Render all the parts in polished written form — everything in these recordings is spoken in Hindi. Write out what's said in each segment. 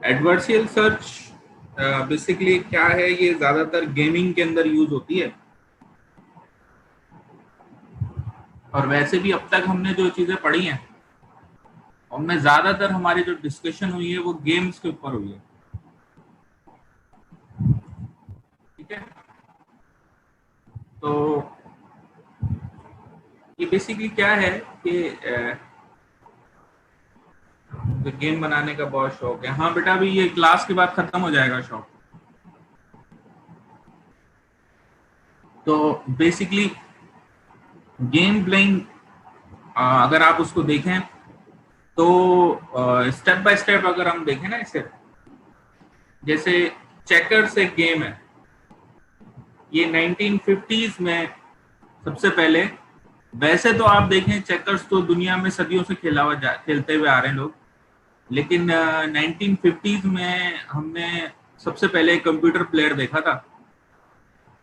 एडवर्सियल सर्च बेसिकली क्या है, ये ज्यादातर गेमिंग के अंदर यूज होती है। और वैसे भी अब तक हमने जो चीजें पढ़ी हैं उनमें ज्यादातर हमारी जो डिस्कशन हुई है वो गेम्स के ऊपर हुई है। ठीक है, तो ये बेसिकली क्या है कि गेम बनाने का बहुत शौक है। हाँ बेटा, अभी ये क्लास के बाद खत्म हो जाएगा शौक। तो बेसिकली गेम प्लेइंग अगर आप उसको देखें तो स्टेप बाय स्टेप अगर हम देखें ना इसे, जैसे चेकर्स एक गेम है, ये 1950s में सबसे पहले, वैसे तो आप देखें चेकर्स तो दुनिया में सदियों से खेलते हुए आ रहे हैं लोग, लेकिन 1950s में हमने सबसे पहले कंप्यूटर प्लेयर देखा था।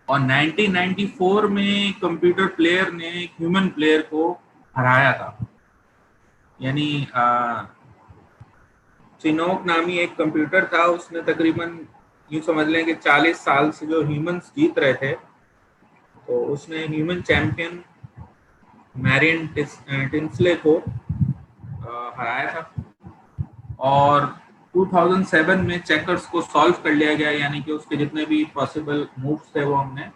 और 1994 में कंप्यूटर प्लेयर ने ह्यूमन प्लेयर को हराया था। यानी चिनोक नामी एक कंप्यूटर था, उसने तकरीबन यूं समझ लें कि 40 साल से जो ह्यूमंस जीत रहे थे, तो उसने ह्यूमन चैंपियन मैरियन टिंसले को हराया था। और 2007 में चेकर्स को सॉल्व कर लिया गया, यानी कि उसके जितने भी पॉसिबल मूव्स थे वो हमने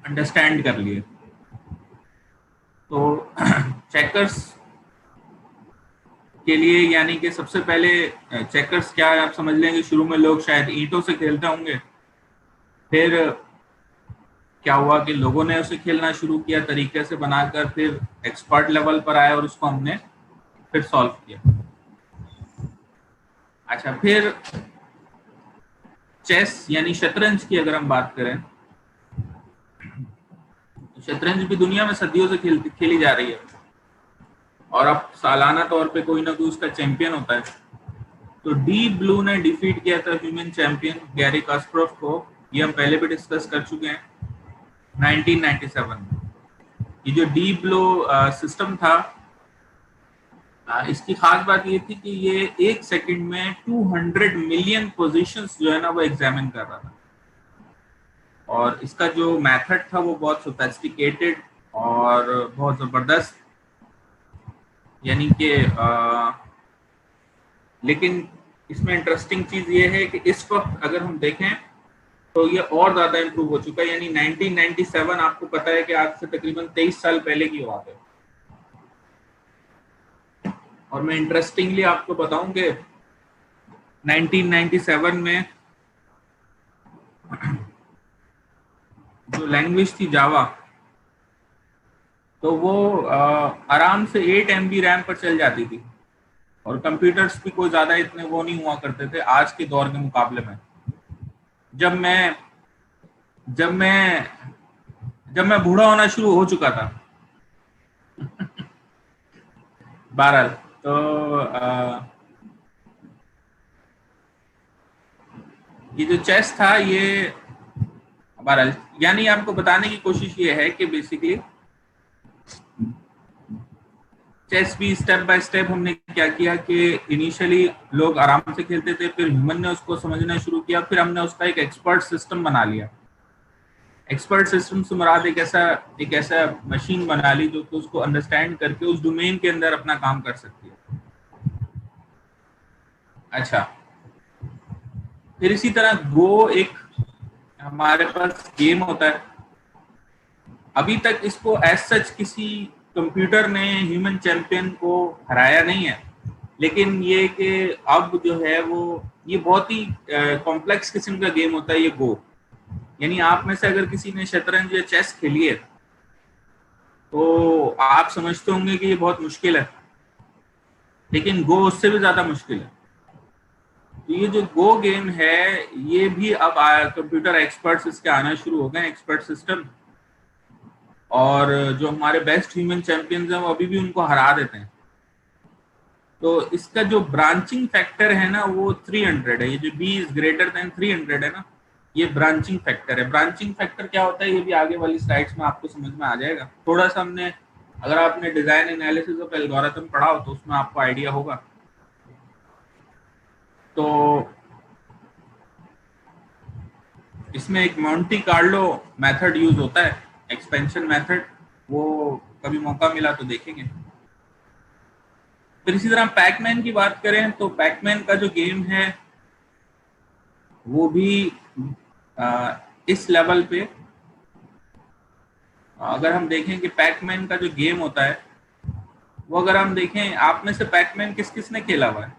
अंडरस्टैंड कर लिए। तो चेकर्स के लिए, यानी कि सबसे पहले चेकर्स क्या है, आप समझ लेंगे शुरू में लोग शायद ईंटों से खेलते होंगे, फिर क्या हुआ कि लोगों ने उसे खेलना शुरू किया तरीके से बनाकर, फिर एक्सपर्ट लेवल पर आए और उसको हमने फिर सॉल्व किया। अच्छा, फिर चेस यानी शतरंज की अगर हम बात करें, तो शतरंज भी दुनिया में सदियों से खेली जा रही है, और अब सालाना तौर पे कोई ना कोई उसका चैंपियन होता है। तो डीप ब्लू ने डिफीट किया था ह्यूमन चैंपियन गैरी कास्परोव को, ये हम पहले भी डिस्कस कर चुके हैं 1997 में। ये जो डीप ब्लू सिस्टम था, इसकी खास बात ये थी कि ये एक सेकंड में 200 मिलियन पोजीशंस जो है ना वो एग्जामिन कर रहा था। और इसका जो मेथड था वो बहुत सोफिस्टिकेटेड और बहुत जबरदस्त, यानी कि लेकिन इसमें इंटरेस्टिंग चीज ये है कि इस वक्त अगर हम देखें तो ये और ज्यादा इंप्रूव हो चुका है। यानी 1997 आपको पता है कि आज से तकरीबन 23 साल पहले की बात है। और मैं इंटरेस्टिंगली आपको बताऊं कि 1997 में जो लैंग्वेज थी जावा, तो वो आराम से 8 MB रैम पर चल जाती थी, और कंप्यूटर्स भी कोई ज्यादा इतने वो नहीं हुआ करते थे आज के दौर के मुकाबले में। जब मैं जब मैं जब मैं बूढ़ा होना शुरू हो चुका था बहरहाल, तो ये जो चेस था ये बहरहाल, यानी आपको बताने की कोशिश ये है कि बेसिकली चेस भी स्टेप बाय स्टेप हमने क्या किया कि इनिशियली लोग आराम से खेलते थे, फिर ह्यूमन ने उसको समझना शुरू किया, फिर हमने उसका एक एक्सपर्ट सिस्टम बना लिया। एक्सपर्ट सिस्टम से मुराद एक ऐसा मशीन बना ली जो कि उसको अंडरस्टैंड करके उस डोमेन के अंदर अपना काम कर सकती है। अच्छा, फिर इसी तरह गो एक हमारे पास गेम होता है। अभी तक इसको एज सच किसी कंप्यूटर ने ह्यूमन चैंपियन को हराया नहीं है, लेकिन ये कि अब जो है वो ये बहुत ही कॉम्प्लेक्स किस्म का गेम होता है ये गो। यानी आप में से अगर किसी ने शतरंज या चेस खेली है तो आप समझते होंगे कि ये बहुत मुश्किल है, लेकिन गो उससे भी ज्यादा मुश्किल है। तो ये जो गो गेम है ये भी अब कंप्यूटर एक्सपर्ट्स इसके आना शुरू हो गए, एक्सपर्ट सिस्टम, और जो हमारे बेस्ट ह्यूमन चैंपियंस हैं वो अभी भी उनको हरा देते हैं। तो इसका जो ब्रांचिंग फैक्टर है ना वो 300 है। ये जो b इज ग्रेटर देन 300 है ना, ये ब्रांचिंग फैक्टर है। ब्रांचिंग फैक्टर क्या होता है ये भी आगे वाली स्लाइड्स में आपको समझ में आ जाएगा। थोड़ा सा हमने अगर आपने डिजाइन एनालिसिस ऑफ एल्गोरिथम पढ़ा हो तो उसमें आपको आइडिया होगा। तो इसमें एक मोंटी कार्लो मेथड यूज होता है, एक्सपेंशन मेथड, वो कभी मौका मिला तो देखेंगे। फिर इसी तरह पैकमैन की बात करें तो पैकमैन का जो गेम है वो भी इस लेवल पे, अगर हम देखें कि पैकमैन का जो गेम होता है वो, अगर हम देखें, आप में से पैकमैन किस किस ने खेला हुआ है?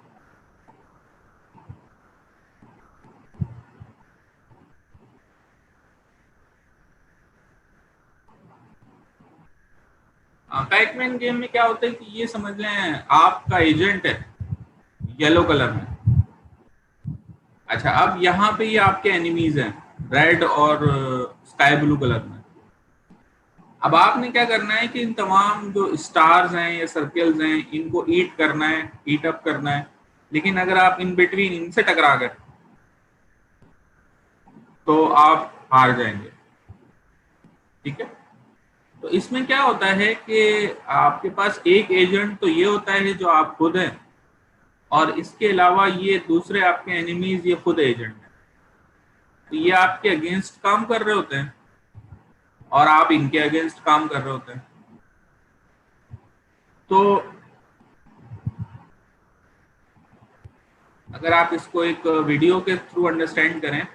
पैकमैन गेम में क्या होता है कि ये समझ लें आपका एजेंट है येलो कलर में। अच्छा, अब यहाँ पे ये आपके एनिमीज हैं रेड और स्काई ब्लू कलर में। अब आपने क्या करना है कि इन तमाम जो स्टार्स हैं या सर्कल्स हैं इनको ईट करना है, ईट अप करना है। लेकिन अगर आप इन बिटवीन इनसे टकरा गए तो आप हार जाएंगे। ठीक है, तो इसमें क्या होता है कि आपके पास एक एजेंट तो ये होता है जो आप खुद हैं, और इसके अलावा ये दूसरे आपके एनिमीज ये खुद एजेंट हैं। तो ये आपके अगेंस्ट काम कर रहे होते हैं और आप इनके अगेंस्ट काम कर रहे होते हैं। तो अगर आप इसको एक वीडियो के थ्रू अंडरस्टैंड करें,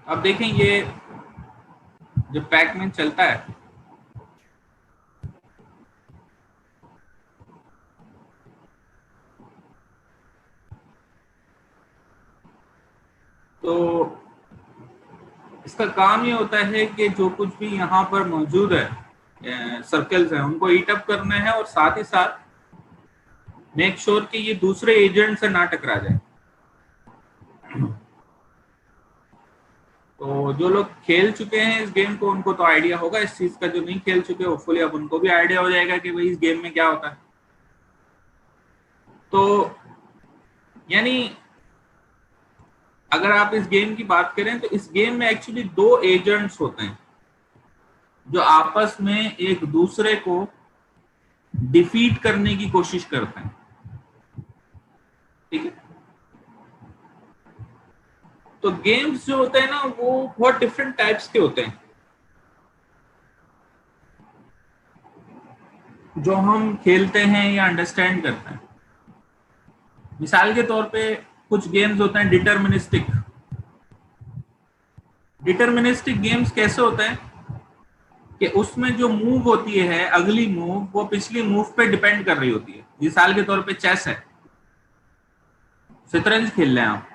अब देखें ये जब पैकमैन चलता है तो इसका काम ये होता है कि जो कुछ भी यहाँ पर मौजूद है सर्कल्स हैं उनको ईट अप करना है, और साथ ही साथ मेक श्योर कि ये दूसरे एजेंट से ना टकरा जाए। तो जो लोग खेल चुके हैं इस गेम को उनको तो आइडिया होगा इस चीज का, जो नहीं खेल चुके होपफुली अब उनको भी आइडिया हो जाएगा कि भाई इस गेम में क्या होता है। तो यानी अगर आप इस गेम की बात करें तो इस गेम में एक्चुअली दो एजेंट्स होते हैं जो आपस में एक दूसरे को डिफीट करने की कोशिश करते हैं। ठीक है, तो गेम्स जो होते हैं ना वो बहुत डिफरेंट टाइप्स के होते हैं जो हम खेलते हैं या अंडरस्टैंड करते हैं। मिसाल के तौर पे कुछ गेम्स होते हैं डिटर्मिनिस्टिक। डिटर्मिनिस्टिक गेम्स कैसे होते हैं कि उसमें जो मूव होती है अगली मूव वो पिछली मूव पे डिपेंड कर रही होती है। मिसाल के तौर पे चेस है, शतरंज खेल रहे हैं आप।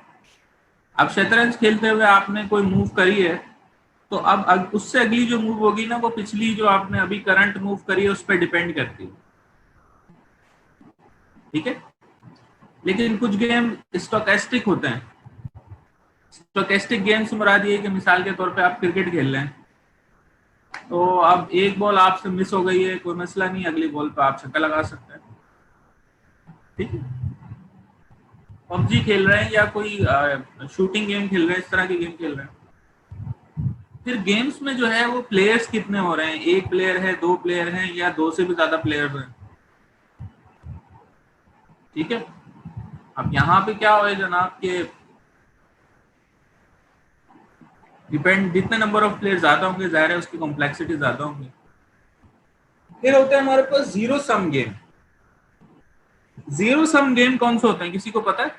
अब शतरंज खेलते हुए आपने कोई मूव करी है तो अब उससे अगली जो मूव होगी ना वो पिछली जो आपने अभी करंट मूव करी है उस पर डिपेंड करती है। ठीक है, लेकिन कुछ गेम स्टोकेस्टिक होते हैं। स्टोकेस्टिक गेम्स मुराद ये कि मिसाल के तौर पे आप क्रिकेट खेल रहे हैं तो अब एक बॉल आपसे मिस हो गई है, कोई मसला नहीं, अगली बॉल पे आप छक्का लगा सकते हैं। ठीक है, पबजी खेल रहे हैं या कोई शूटिंग गेम खेल रहे हैं, इस तरह के गेम खेल रहे हैं। फिर गेम्स में जो है वो प्लेयर्स कितने हो रहे हैं, एक प्लेयर है, दो प्लेयर हैं, या दो से भी ज्यादा प्लेयर हैं। ठीक है, अब यहाँ पे क्या हो जनाब के डिपेंड, जितने नंबर ऑफ प्लेयर ज्यादा होंगे जाहिर है उसकी कॉम्प्लेक्सिटी ज्यादा होंगी। फिर होता है हमारे पास zero sum game. Zero sum game कौन से होते हैं, किसी को पता है?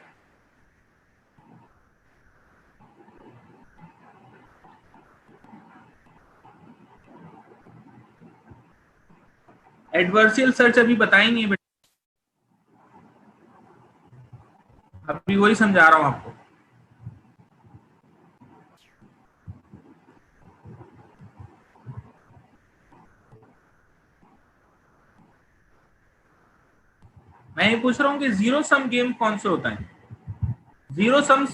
एडवर्सियल सर्च अभी बताई नहीं है बेटा, अभी वही समझा रहा हूं आपको। मैं ये पूछ रहा हूँ कि जीरो सम गेम कौन से होता है। जीरो सम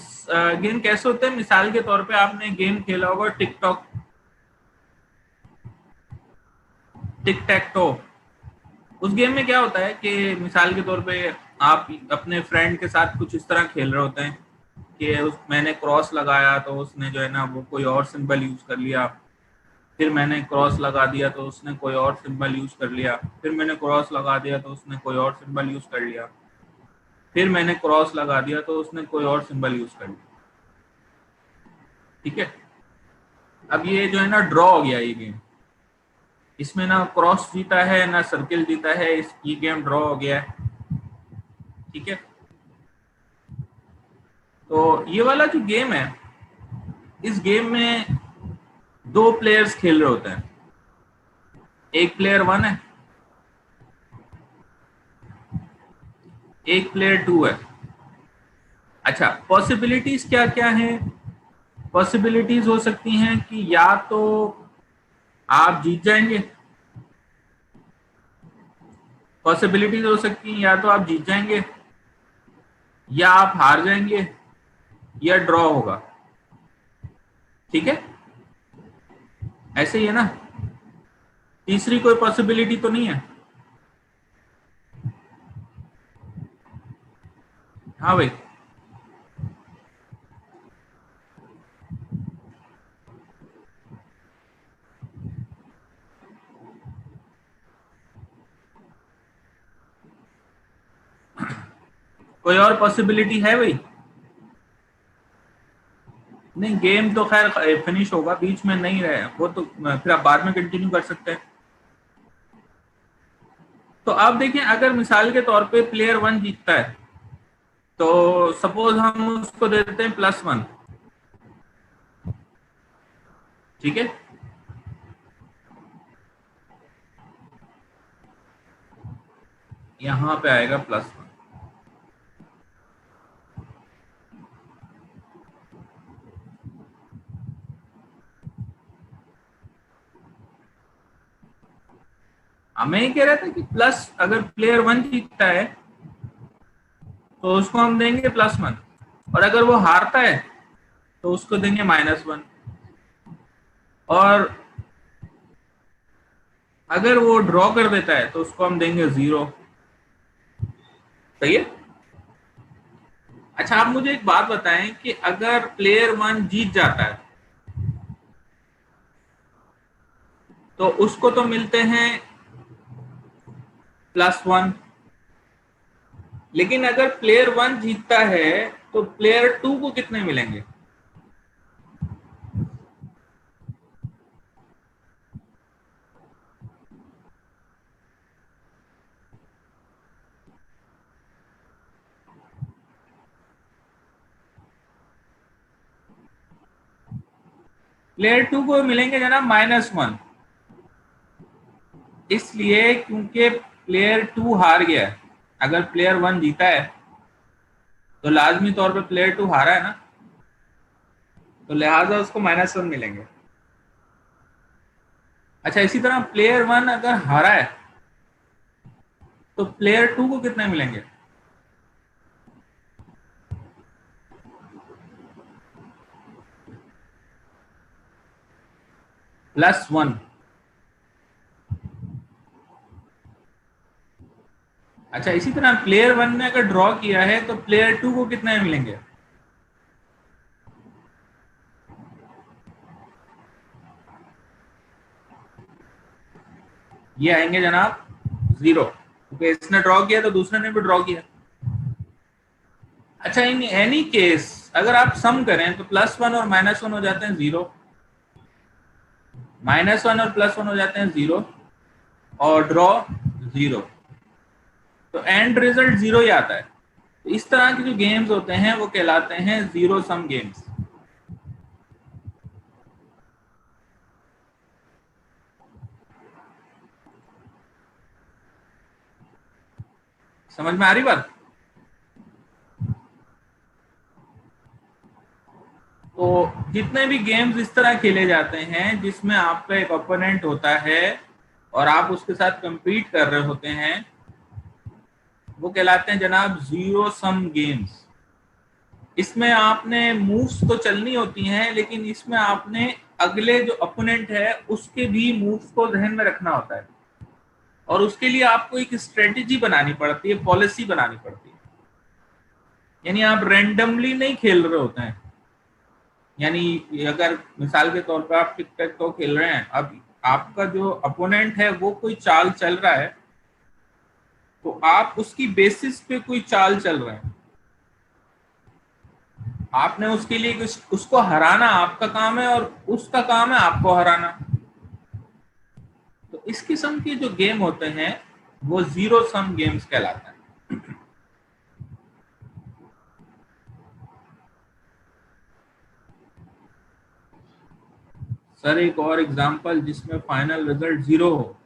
गेम कैसे होते हैं, मिसाल के तौर पे आपने गेम खेला होगा टिकटॉक, टिक टैक टो। उस गेम में क्या होता है कि मिसाल के तौर पे आप अपने फ्रेंड के साथ कुछ इस तरह खेल रहे होते हैं कि मैंने क्रॉस लगाया तो उसने जो है ना वो कोई और सिंबल यूज कर लिया, फिर मैंने क्रॉस लगा दिया तो उसने कोई और सिंबल यूज कर लिया, फिर मैंने क्रॉस लगा दिया तो उसने कोई और सिंबल यूज कर लिया, फिर मैंने क्रॉस लगा दिया तो उसने कोई और सिंबल यूज कर लिया। ठीक है, अब ये जो है ना ड्रॉ हो गया ये गेम, इसमें ना क्रॉस जीता है ना सर्किल जीता है, ये गेम ड्रॉ हो गया है। ठीक है, तो ये वाला जो गेम है, इस गेम में 2 प्लेयर्स खेल रहे होते हैं, एक प्लेयर 1 है, एक प्लेयर 2 है। अच्छा, पॉसिबिलिटीज क्या क्या हैं? पॉसिबिलिटीज हो सकती हैं कि या तो आप जीत जाएंगे, पॉसिबिलिटीज हो सकती हैं या तो आप जीत जाएंगे या आप हार जाएंगे या ड्रॉ होगा। ठीक है, ऐसे ही है ना, तीसरी कोई पॉसिबिलिटी तो नहीं है। हाँ भाई, कोई और पॉसिबिलिटी है भाई? नहीं, गेम तो खैर फिनिश होगा, बीच में नहीं रहे वो तो, फिर आप बाद में कंटिन्यू कर सकते हैं। तो आप देखें, अगर मिसाल के तौर पे प्लेयर 1 जीतता है तो सपोज हम उसको दे देते हैं +1। ठीक है, यहां पे आएगा +1। मैं ही कह रहा था कि प्लस, अगर प्लेयर 1 जीतता है तो उसको हम देंगे +1, और अगर वो हारता है तो उसको देंगे -1, और अगर वो ड्रॉ कर देता है तो उसको हम देंगे 0। सही है। अच्छा, आप मुझे एक बात बताएं कि अगर प्लेयर 1 जीत जाता है तो उसको तो मिलते हैं +1, लेकिन अगर प्लेयर 1 जीतता है तो प्लेयर 2 को कितने मिलेंगे? प्लेयर 2 को मिलेंगे जनाब -1, इसलिए क्योंकि प्लेयर 2 हार गया है। अगर प्लेयर 1 जीता है तो लाजमी तौर पे प्लेयर 2 हारा है ना, तो लिहाजा उसको -1 मिलेंगे। अच्छा, इसी तरह प्लेयर 1 अगर हारा है तो प्लेयर 2 को कितने मिलेंगे? +1। अच्छा, इसी तरह प्लेयर 1 ने अगर ड्रॉ किया है तो प्लेयर 2 को कितने मिलेंगे? ये आएंगे जनाब 0, क्योंकि इसने ड्रॉ किया तो दूसरे ने भी ड्रॉ किया। अच्छा, इन एनी केस अगर आप सम करें तो +1 और -1 हो जाते हैं 0, -1 और +1 हो जाते हैं 0, और ड्रॉ 0, तो एंड रिजल्ट 0 ही आता है। तो इस तरह के जो गेम्स होते हैं वो कहलाते हैं 0 सम गेम्स। समझ में आ रही बात? तो जितने भी गेम्स इस तरह खेले जाते हैं जिसमें आपका एक ओपोनेंट होता है और आप उसके साथ compete कर रहे होते हैं, वो कहलाते हैं जनाब 0 सम गेम्स। इसमें आपने मूव्स तो चलनी होती हैं, लेकिन इसमें आपने अगले जो ओपोनेंट है उसके भी मूव्स को ध्यान में रखना होता है, और उसके लिए आपको एक स्ट्रेटेजी बनानी पड़ती है, पॉलिसी बनानी पड़ती है। यानी आप रैंडमली नहीं खेल रहे होते हैं। यानी अगर मिसाल के तौर पर आप टिक टैक तो खेल रहे हैं, अब आपका जो अपोनेंट है वो कोई चाल चल रहा है, तो आप उसकी बेसिस पे कोई चाल चल रहे हैं, आपने उसके लिए उसको हराना आपका काम है और उसका काम है आपको हराना। तो इस किस्म के जो गेम होते हैं वो जीरो सम गेम्स कहलाते हैं। सर एक और एग्जांपल जिसमें फाइनल रिजल्ट जीरो हो,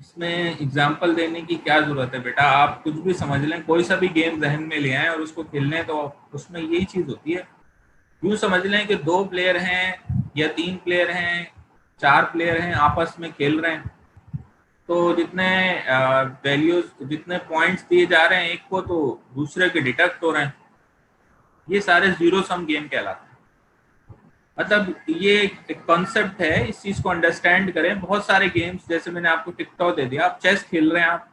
इसमें एग्जांपल देने की क्या जरूरत है बेटा, आप कुछ भी समझ लें, कोई सा भी गेम जहन में ले आए और उसको खेलने, तो उसमें यही चीज होती है। यूं समझ लें कि 2 प्लेयर हैं या 3 प्लेयर हैं, 4 प्लेयर हैं, आपस में खेल रहे हैं, तो जितने वैल्यूज, जितने पॉइंट्स दिए जा रहे हैं एक को, तो दूसरे के डिडक्ट हो रहे हैं, ये सारे जीरो सम गेम कहलाते हैं। मतलब ये एक कॉन्सेप्ट है, इस चीज को अंडरस्टैंड करें। बहुत सारे गेम्स, जैसे मैंने आपको टिकटॉक दे दिया, आप चेस खेल रहे हैं आप,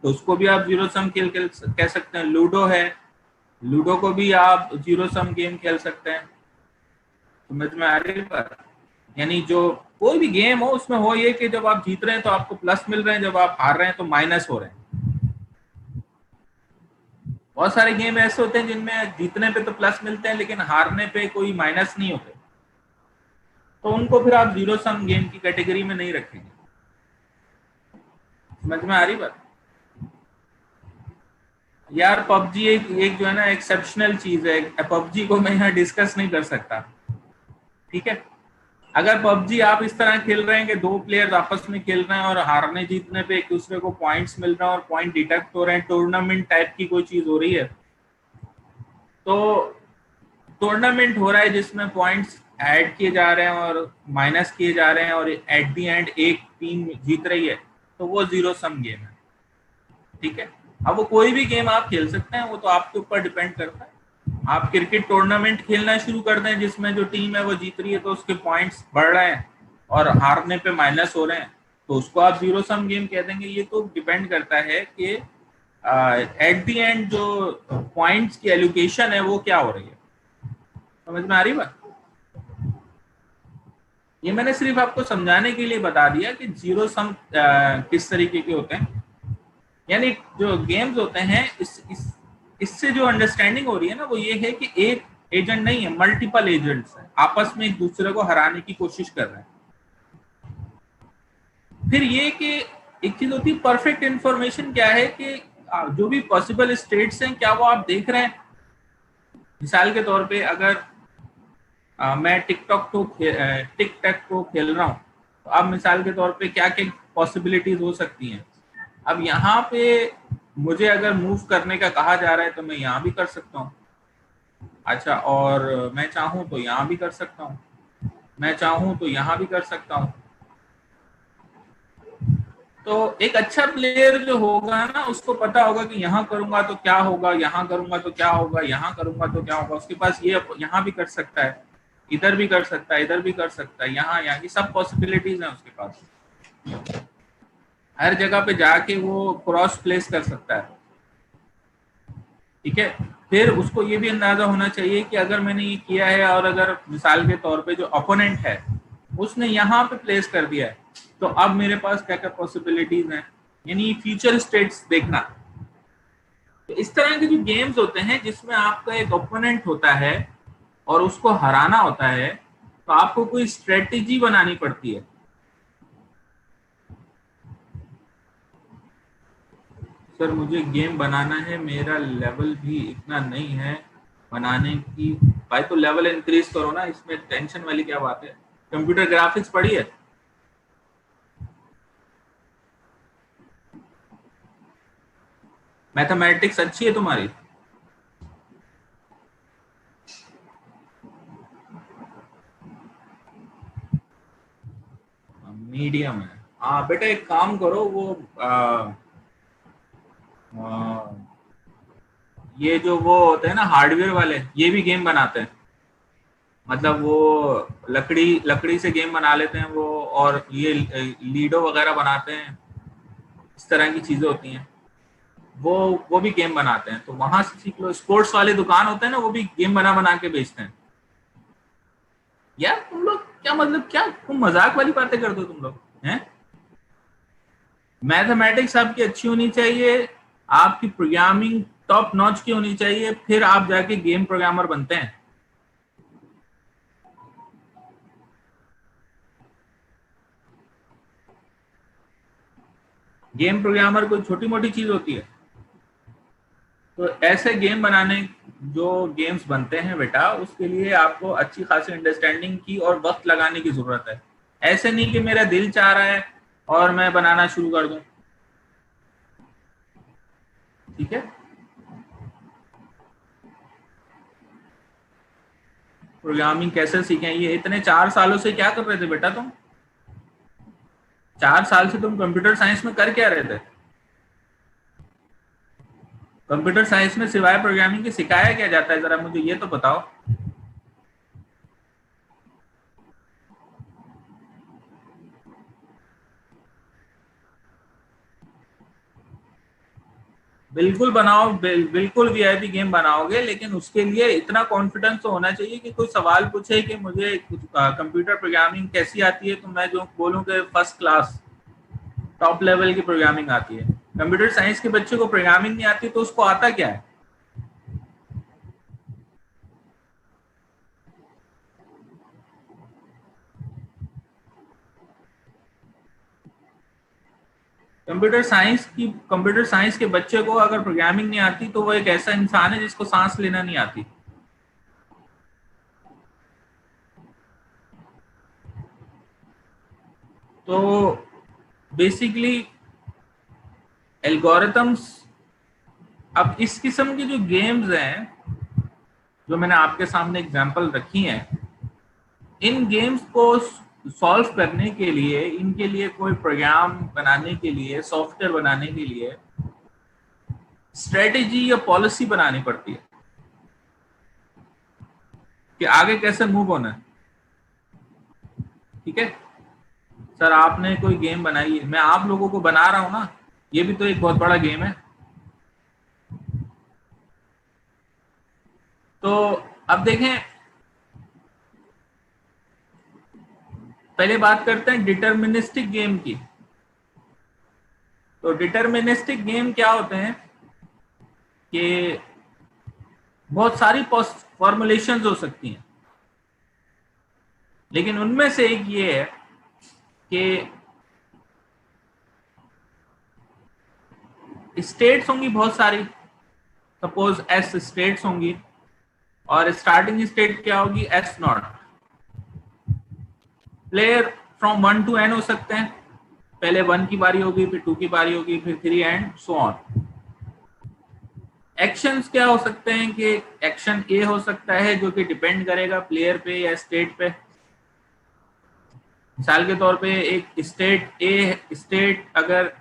तो उसको भी आप जीरो सम खेल कह सकते हैं। लूडो है, लूडो को भी आप जीरो सम गेम खेल सकते हैं। समझ में आ रही है बात? यानी जो कोई भी गेम हो उसमें हो ये कि जब आप जीत रहे हैं तो आपको प्लस मिल रहे हैं, जब आप हार रहे हैं तो माइनस हो रहे हैं। बहुत सारे गेम ऐसे होते हैं जिनमें जीतने पे तो प्लस मिलते हैं लेकिन हारने पे कोई माइनस नहीं होते, तो उनको फिर आप जीरो सम गेम की कैटेगरी में नहीं रखेंगे। समझ में आ रही बात? यार पबजी एक जो है ना एक्सेप्शनल चीज है, पबजी को मैं यहाँ डिस्कस नहीं कर सकता, ठीक है। अगर पबजी आप इस तरह खेल रहे हैं कि 2 प्लेयर्स आपस में खेल रहे हैं और हारने जीतने पे एक दूसरे को पॉइंट्स मिल रहे हैं और पॉइंट डिडक्ट हो रहे हैं, टूर्नामेंट टाइप की कोई चीज हो रही है, तो टूर्नामेंट हो रहा है जिसमें पॉइंट्स ऐड किए जा रहे हैं और माइनस किए जा रहे हैं और एट दी एंड एक टीम जीत रही है, तो वो जीरो सम गेम है, ठीक है। अब वो कोई भी गेम आप खेल सकते हैं, वो तो आपके ऊपर डिपेंड करता है। आप क्रिकेट टूर्नामेंट खेलना शुरू कर दें जिसमें जो टीम है वो जीत रही है तो उसके पॉइंट्स बढ़ रहे हैं और हारने पे माइनस हो रहे हैं, तो उसको आप जीरो सम गेम कह देंगे। ये तो डिपेंड करता है कि एट द एंड जो पॉइंट्स की एलोकेशन है वो क्या हो रही है। समझ में आ रही बात? ये मैंने सिर्फ आपको समझाने के लिए बता दिया कि जीरो सम किस तरीके के होते हैं। यानी जो गेम्स होते हैं इससे जो अंडरस्टैंडिंग हो रही है ना वो ये है कि एक एजेंट नहीं है, मल्टीपल एजेंट्स हैं, आपस में एक दूसरे को हराने की कोशिश कर रहे हैं। फिर ये कि एक चीज होती है परफेक्ट इंफॉर्मेशन, क्या है कि जो भी पॉसिबल स्टेट्स हैं क्या वो आप देख रहे हैं। मिसाल के तौर पे अगर मैं टिक टैक को खेल रहा हूँ, तो अब मिसाल के तौर पे क्या क्या पॉसिबिलिटीज हो सकती हैं। अब यहाँ पे मुझे अगर मूव करने का कहा जा रहा है तो मैं यहाँ भी कर सकता हूँ, अच्छा, और मैं चाहूँ तो यहाँ भी कर सकता हूँ, मैं चाहूँ तो यहाँ भी कर सकता हूँ। तो एक अच्छा प्लेयर जो होगा ना उसको पता होगा कि यहाँ करूंगा तो क्या होगा, यहाँ करूंगा तो क्या होगा, यहाँ करूंगा तो क्या होगा। उसके पास ये यहाँ भी कर सकता है, इधर भी कर सकता है, इधर भी कर सकता है, यहाँ यहाँ की सब पॉसिबिलिटीज हैं उसके पास। हर जगह पे जाके वो क्रॉस प्लेस कर सकता है, ठीक है। फिर उसको ये भी अंदाजा होना चाहिए कि अगर मैंने ये किया है और अगर मिसाल के तौर पे जो अपोनेंट है उसने यहाँ पे प्लेस कर दिया है, तो अब मेरे पास क्या क्या पॉसिबिलिटीज हैं, यानी फ्यूचर स्टेट्स देखना। तो इस तरह के जो गेम्स होते हैं जिसमें आपका एक ओपोनेंट होता है और उसको हराना होता है, तो आपको कोई स्ट्रेटेजी बनानी पड़ती है। सर मुझे गेम बनाना है, मेरा लेवल भी इतना नहीं है बनाने की। भाई तो लेवल इंक्रीज करो ना, इसमें टेंशन वाली क्या बात है। कंप्यूटर ग्राफिक्स पढ़ी है? मैथमेटिक्स अच्छी है तुम्हारी? मीडियम है? हाँ बेटा एक काम करो, वो आ, ये जो वो होते हैं ना हार्डवेयर वाले, ये भी गेम बनाते हैं। मतलब वो लकड़ी लकड़ी से गेम बना लेते हैं वो, और ये लीडो वगैरह बनाते हैं, इस तरह की चीजें होती हैं। वो वो भी गेम बनाते हैं, तो वहां से सीख लो। स्पोर्ट्स वाले दुकान होते हैं ना, वो भी गेम बना बना के बेचते हैं। यार तुम लोग क्या मतलब, क्या तुम मजाक वाली बातें करते हो तुम लोग हैं? मैथमेटिक्स आपकी अच्छी होनी चाहिए, आपकी प्रोग्रामिंग टॉप नॉच की होनी चाहिए, फिर आप जाके गेम प्रोग्रामर बनते हैं। गेम प्रोग्रामर कोई छोटी मोटी चीज होती है? तो ऐसे गेम बनाने, जो गेम्स बनते हैं बेटा, उसके लिए आपको अच्छी खासी अंडरस्टैंडिंग की और वक्त लगाने की जरूरत है। ऐसे नहीं कि मेरा दिल चाह रहा है और मैं बनाना शुरू कर दूं। ठीक है। प्रोग्रामिंग कैसे सीखें, ये इतने 4 सालों से क्या कर रहे थे बेटा तुम? 4 साल से तुम कंप्यूटर साइंस में कर क्या रहे थे? कंप्यूटर साइंस में सिवाय प्रोग्रामिंग के सिखाया क्या जाता है, जरा मुझे ये तो बताओ। बिल्कुल बनाओ, बिल्कुल वीआईपी गेम बनाओगे, लेकिन उसके लिए इतना कॉन्फिडेंस तो होना चाहिए कि कोई सवाल पूछे कि मुझे कंप्यूटर प्रोग्रामिंग कैसी आती है, तो मैं जो बोलूं कि फर्स्ट क्लास, टॉप लेवल की प्रोग्रामिंग आती है। कंप्यूटर साइंस के बच्चे को प्रोग्रामिंग नहीं आती तो उसको आता क्या है? कंप्यूटर साइंस के बच्चे को अगर प्रोग्रामिंग नहीं आती तो वो एक ऐसा इंसान है जिसको सांस लेना नहीं आती। तो बेसिकली एल्गोरिथम्स, अब इस किस्म की जो गेम्स हैं, जो मैंने आपके सामने एग्जांपल रखी हैं, इन गेम्स को सॉल्व करने के लिए, इनके लिए कोई प्रोग्राम बनाने के लिए, सॉफ्टवेयर बनाने के लिए स्ट्रेटेजी या पॉलिसी बनानी पड़ती है कि आगे कैसे मूव होना है। ठीक है सर, आपने कोई गेम बनाई है, मैं आप लोगों को बना रहा हूं ना, ये भी तो एक बहुत बड़ा गेम है। तो अब देखें, पहले बात करते हैं डिटर्मिनिस्टिक गेम की। तो डिटर्मिनिस्टिक गेम क्या होते हैं कि बहुत सारी फॉर्मुलेशंस हो सकती हैं, लेकिन उनमें से एक ये है कि स्टेट्स होंगी बहुत सारी। सपोज एस स्टेट्स होंगी, और स्टार्टिंग स्टेट क्या होगी? S not. Player from 1 to n हो सकते हैं, पहले 1 की बारी होगी, फिर 2 की बारी होगी, फिर 3 एंड सो ऑन। एक्शंस क्या हो सकते हैं कि एक्शन ए हो सकता है जो कि डिपेंड करेगा प्लेयर पे या स्टेट पे। मिसाल के तौर पे एक स्टेट अगर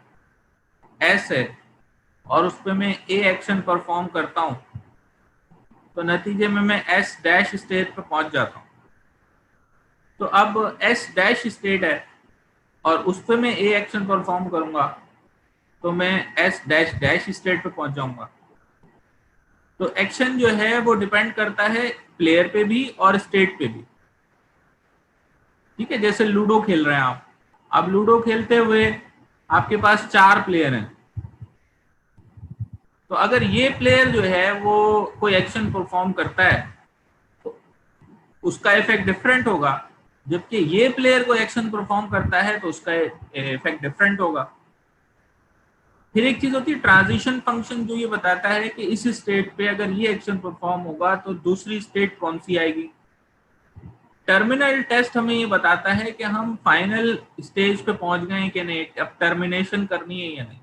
एस है और उस पर मैं ए एक्शन परफॉर्म करता हूं, तो नतीजे में मैं एस डैश स्टेट पे पहुंच जाता हूं। तो अब एस डैश स्टेट है और उस पर मैं ए एक्शन परफॉर्म करूंगा, तो मैं एस डैश डैश स्टेट पे पहुंच जाऊंगा। तो एक्शन जो है वो डिपेंड करता है प्लेयर पे भी और स्टेट पे भी। ठीक है, जैसे लूडो खेल रहे हैं आप, अब लूडो खेलते हुए आपके पास 4 प्लेयर हैं, तो अगर ये प्लेयर जो है वो कोई एक्शन परफॉर्म करता है तो उसका इफेक्ट डिफरेंट होगा, जबकि ये प्लेयर कोई एक्शन परफॉर्म करता है तो उसका इफेक्ट डिफरेंट होगा। फिर एक चीज होती है ट्रांजिशन फंक्शन, जो ये बताता है कि इस स्टेट पे अगर ये एक्शन परफॉर्म होगा तो दूसरी स्टेट कौन सी आएगी। टर्मिनल टेस्ट हमें ये बताता है कि हम फाइनल स्टेज पे पहुंच गए कि नहीं, अब टर्मिनेशन करनी है या नहीं।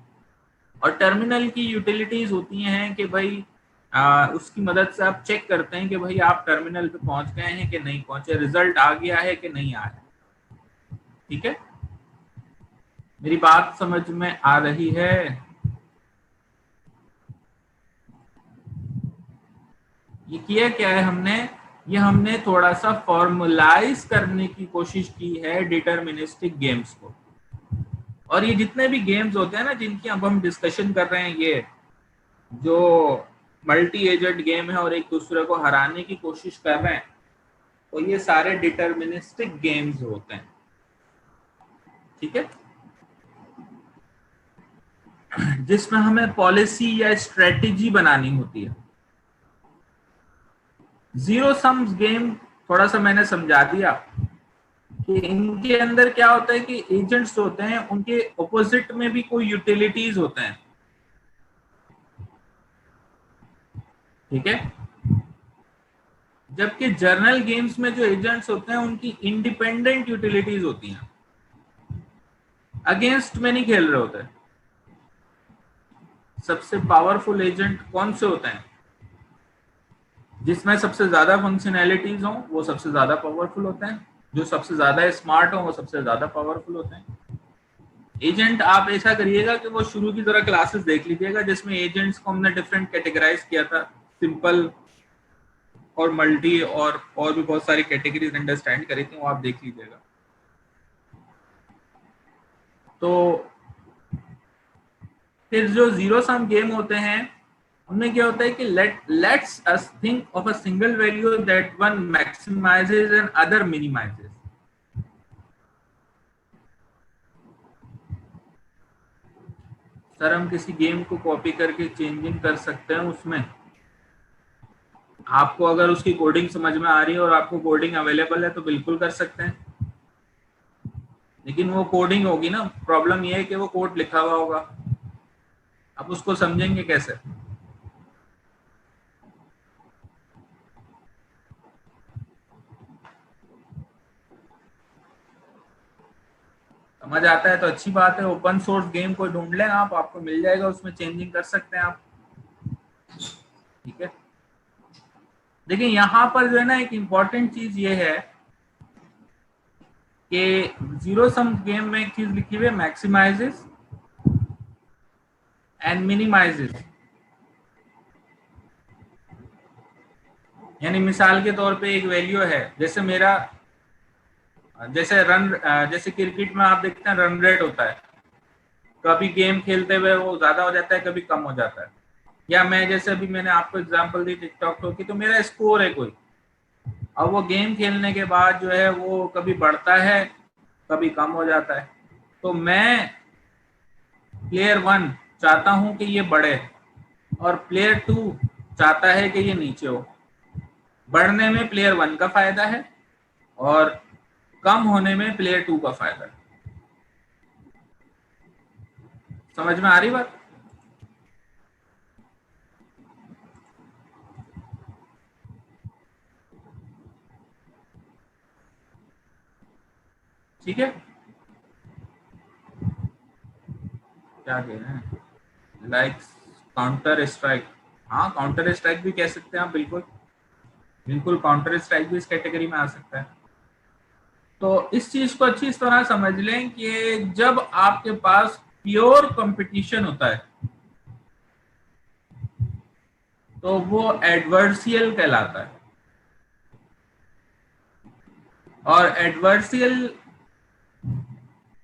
और टर्मिनल की यूटिलिटीज होती हैं कि भाई उसकी मदद से आप चेक करते हैं कि भाई आप टर्मिनल पे पहुंच गए हैं कि नहीं पहुंचे, रिजल्ट आ गया है कि नहीं आया। ठीक है, मेरी बात समझ में आ रही है? ये किया क्या है हमने, ये हमने थोड़ा सा फॉर्मुलाइज करने की कोशिश की है डिटर्मिनिस्टिक गेम्स को। और ये जितने भी गेम्स होते हैं ना जिनकी अब हम डिस्कशन कर रहे हैं, ये जो मल्टी एजेंट गेम है और एक दूसरे को हराने की कोशिश कर रहे हैं, तो ये सारे डिटर्मिनिस्टिक गेम्स होते हैं। ठीक है, जिसमें हमें पॉलिसी या स्ट्रेटेजी बनानी होती है। जीरो सम्स गेम थोड़ा सा मैंने समझा दिया कि इनके अंदर क्या होता है कि एजेंट्स होते हैं, उनके ऑपोजिट में भी कोई यूटिलिटीज होते हैं। ठीक है, जबकि जर्नल गेम्स में जो एजेंट्स होते हैं उनकी इंडिपेंडेंट यूटिलिटीज होती हैं, अगेंस्ट में नहीं खेल रहे होते। सबसे पावरफुल एजेंट कौन से होते हैं? जिसमें सबसे ज्यादा फंक्शनैलिटीज हो वो सबसे ज्यादा पावरफुल होते हैं, जो सबसे ज्यादा स्मार्ट हो वो सबसे ज्यादा पावरफुल होते हैं। एजेंट आप ऐसा करिएगा कि वो शुरू की जरा क्लासेस देख लीजिएगा जिसमें एजेंट्स को हमने डिफरेंट कैटेगराइज किया था, सिंपल और मल्टी और भी बहुत सारी कैटेगरीज अंडरस्टैंड करी थी, वो आप देख लीजिएगा। तो फिर जो जीरो सम गेम होते हैं उनमें क्या होता है कि let's us think of a single value that one maximises and other minimises. Sir हम किसी गेम को कॉपी करके चेंजिंग कर सकते हैं उसमें? आपको अगर उसकी कोडिंग समझ में आ रही है और आपको कोडिंग अवेलेबल है तो बिल्कुल कर सकते हैं, लेकिन वो कोडिंग होगी ना, प्रॉब्लम ये है कि वो कोड लिखा हुआ होगा, अब उसको समझेंगे कैसे? समझ आता है तो अच्छी बात है, ओपन सोर्स गेम को ढूंढ लें आप, आपको मिल जाएगा, उसमें चेंजिंग कर सकते हैं आप। ठीक है, देखिए यहाँ पर जो है ना एक इम्पॉर्टेंट चीज ये है कि जीरो सम गेम में एक चीज लिखी हुई है, मैक्सिमाइजेस एंड मिनिमाइजेस। यानी मिसाल के तौर पे एक वैल्यू है, जैसे मेरा जैसे क्रिकेट में आप देखते हैं रन रेट होता है, कभी गेम खेलते हुए वो ज्यादा हो जाता है, कभी कम हो जाता है। या मैं जैसे अभी मैंने आपको एग्जांपल दी टिकटॉक की, तो मेरा स्कोर है कोई, अब वो गेम खेलने के बाद जो है वो कभी बढ़ता है कभी कम हो जाता है। तो मैं प्लेयर 1 चाहता हूं कि ये बढ़े और प्लेयर 2 चाहता है कि ये नीचे हो। बढ़ने में प्लेयर 1 का फायदा है और कम होने में प्लेयर 2 का फायदा है। समझ में आ रही बात? ठीक है, क्या कह रहे हैं? लाइक काउंटर स्ट्राइक, हाँ काउंटर स्ट्राइक भी कह सकते हैं आप, बिल्कुल बिल्कुल काउंटर स्ट्राइक भी इस कैटेगरी में आ सकता है। तो इस चीज को अच्छी तरह समझ लें कि जब आपके पास प्योर कंपटीशन होता है तो वो एडवर्सियल कहलाता है। और एडवर्सियल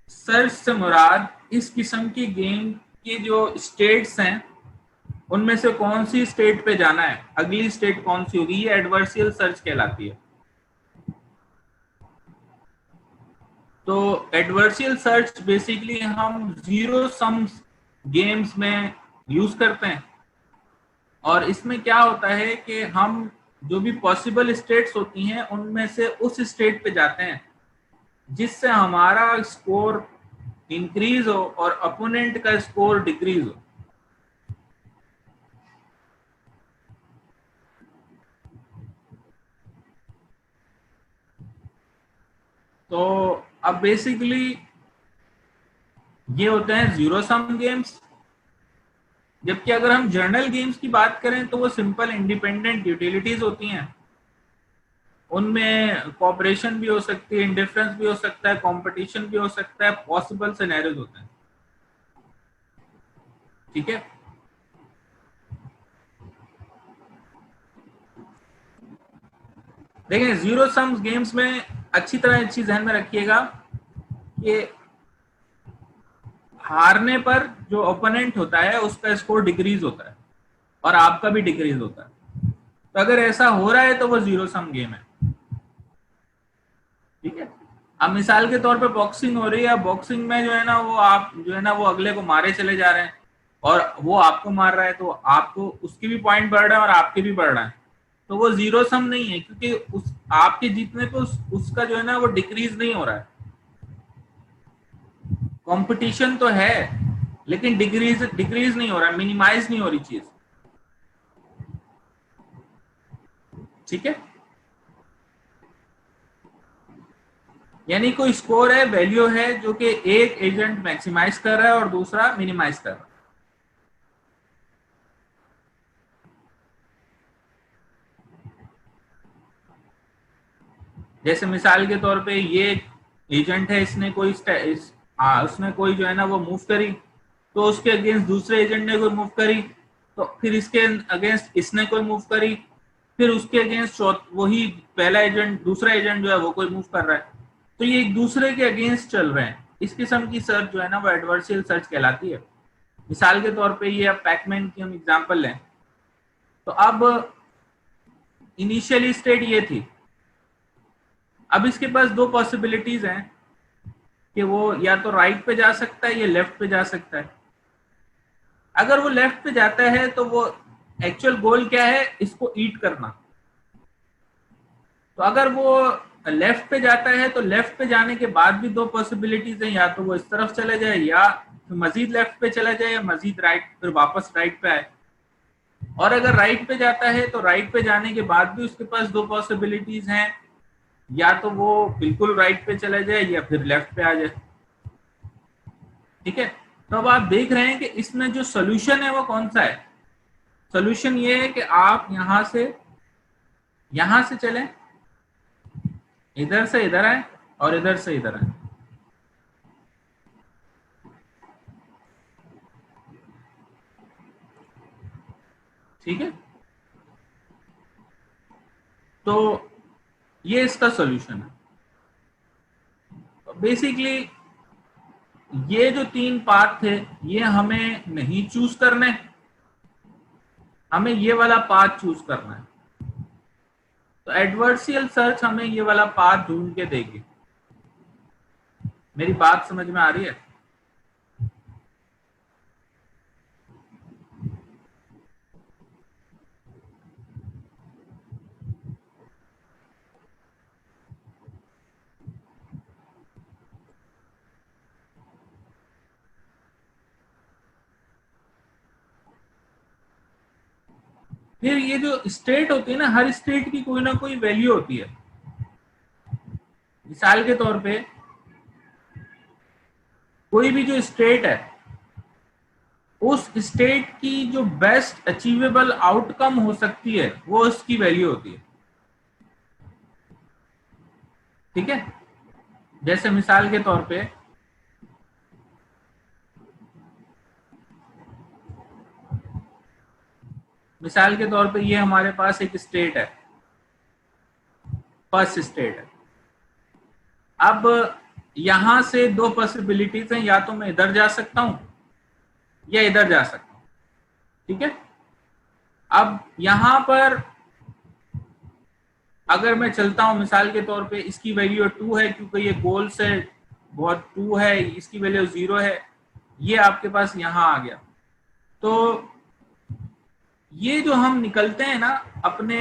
सर्च से मुराद इस किस्म की गेम के जो स्टेट्स हैं उनमें से कौन सी स्टेट पे जाना है, अगली स्टेट कौन सी होगी, ये एडवर्सियल सर्च कहलाती है। तो एडवर्सियल सर्च बेसिकली हम जीरो सम गेम्स में यूज करते हैं, और इसमें क्या होता है कि हम जो भी पॉसिबल स्टेट्स होती हैं उनमें से उस स्टेट पे जाते हैं जिससे हमारा स्कोर इंक्रीज हो और अपोनेंट का स्कोर डिक्रीज हो। तो अब बेसिकली ये होते हैं जीरो सम गेम्स। जबकि अगर हम जर्नल गेम्स की बात करें तो वो सिंपल इंडिपेंडेंट यूटिलिटीज होती हैं, उनमें कॉपरेशन भी हो सकती है, इंडिफरेंस भी हो सकता है, कंपटीशन भी हो सकता है, पॉसिबल सिनेरियोज होते हैं। ठीक है, देखिए जीरो सम्स गेम्स में अच्छी तरह एक चीज ध्यान में रखिएगा कि हारने पर जो ओपोनेंट होता है उसका स्कोर डिक्रीज होता है। और आपका भी डिक्रीज होता है। तो अगर ऐसा हो रहा है तो वो जीरो सम गेम है, ठीक है। अब मिसाल के तौर पे बॉक्सिंग हो रही है, बॉक्सिंग में जो है ना वो आप जो है ना वो अगले को मारे चले जा रहे हैं और वो आपको मार रहा है, तो आपको उसकी भी पॉइंट बढ़ रहा है और आपके भी बढ़ रहा है, तो वो जीरो सम नहीं है, क्योंकि उस आपके जीतने पे उसका जो है ना वो डिक्रीज नहीं हो रहा है। कंपटीशन तो है लेकिन डिक्रीज डिक्रीज नहीं हो रहा है, मिनिमाइज नहीं हो रही चीज, ठीक है। यानी कोई स्कोर है, वैल्यू है जो कि एक एजेंट मैक्सिमाइज कर रहा है और दूसरा मिनिमाइज कर रहा है। जैसे मिसाल के तौर पे ये एजेंट है, इसने कोई उसने कोई जो है ना वो मूव करी, तो उसके अगेंस्ट दूसरे एजेंट ने कोई मूव करी, तो फिर इसके अगेंस्ट इसने कोई मूव करी, फिर उसके अगेंस्ट वही पहला एजेंट दूसरा एजेंट जो है वो कोई मूव कर रहा है, तो ये एक दूसरे के अगेंस्ट चल रहे हैं। इस किस्म की सर्च जो है ना वो एडवर्शियल सर्च कहलाती है। मिसाल के तौर पे ये अब पैकमैन की हम एग्जांपल लें, तो अब इनिशियली स्टेट ये थी, अब इसके पास दो पॉसिबिलिटीज हैं कि वो या तो राइट पे जा सकता है या लेफ्ट पे जा सकता है। अगर वो लेफ्ट पे जाता है तो वो एक्चुअल गोल क्या है, इसको ईट करना। तो अगर वो लेफ्ट पे जाता है तो लेफ्ट पे जाने के बाद भी दो पॉसिबिलिटीज हैं, या तो वो इस तरफ चले जाए या तो मजीद लेफ्ट पे चला जाए या मजीद राइट, फिर वापस राइट पे आए। और अगर राइट पे जाता है तो राइट पे जाने के बाद भी उसके पास दो पॉसिबिलिटीज हैं, या तो वो बिल्कुल राइट पे चला जाए या फिर लेफ्ट पे आ जाए, ठीक है। तो अब आप देख रहे हैं कि इसमें जो सोल्यूशन है वो कौन सा है। सोल्यूशन ये है कि आप यहां से चलें, इधर से इधर आए और इधर से इधर आए, ठीक है। तो ये इसका सोल्यूशन है। बेसिकली ये जो तीन पाथ थे ये हमें नहीं चूज करने, हमें ये वाला पाथ चूज करना है। तो एडवर्सियल सर्च हमें ये वाला पाथ ढूंढ के देगी। मेरी बात समझ में आ रही है? फिर ये जो स्टेट होती है ना, हर स्टेट की कोई ना कोई वैल्यू होती है। मिसाल के तौर पे कोई भी जो स्टेट है, उस स्टेट की जो बेस्ट अचीवेबल आउटकम हो सकती है वो उसकी वैल्यू होती है, ठीक है। जैसे मिसाल के तौर पे ये हमारे पास एक स्टेट है, फर्स्ट स्टेट है। अब यहां से दो पॉसिबिलिटीज हैं, या तो मैं इधर जा सकता हूं या इधर जा सकता हूं, ठीक है। अब यहां पर अगर मैं चलता हूं, मिसाल के तौर पे इसकी वैल्यू 2 है क्योंकि ये गोल से बहुत 2 है, इसकी वैल्यू 0 है, ये आपके पास यहां आ गया। तो ये जो हम निकलते हैं ना अपने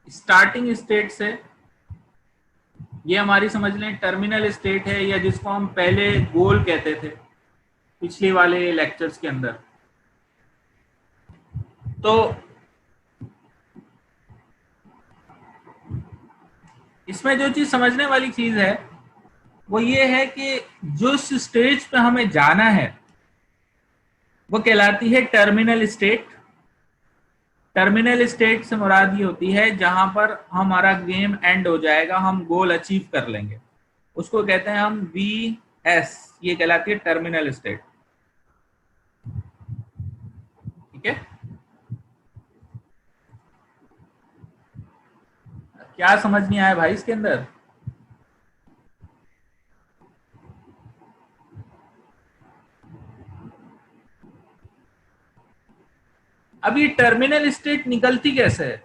स्टार्टिंग स्टेट से, ये हमारी समझ लें टर्मिनल स्टेट है, या जिसको हम पहले गोल कहते थे पिछले वाले लेक्चर्स के अंदर। तो इसमें जो चीज समझने वाली चीज है वो ये है कि जो स्टेज पे हमें जाना है वो कहलाती है टर्मिनल स्टेट। टर्मिनल स्टेट से मुराद ये होती है जहां पर हमारा गेम एंड हो जाएगा, हम गोल अचीव कर लेंगे, उसको कहते हैं हम VS, ये कहलाती है टर्मिनल स्टेट, ठीक है। क्या समझ नहीं आया भाई इसके अंदर? अब ये टर्मिनल स्टेट निकलती कैसे है?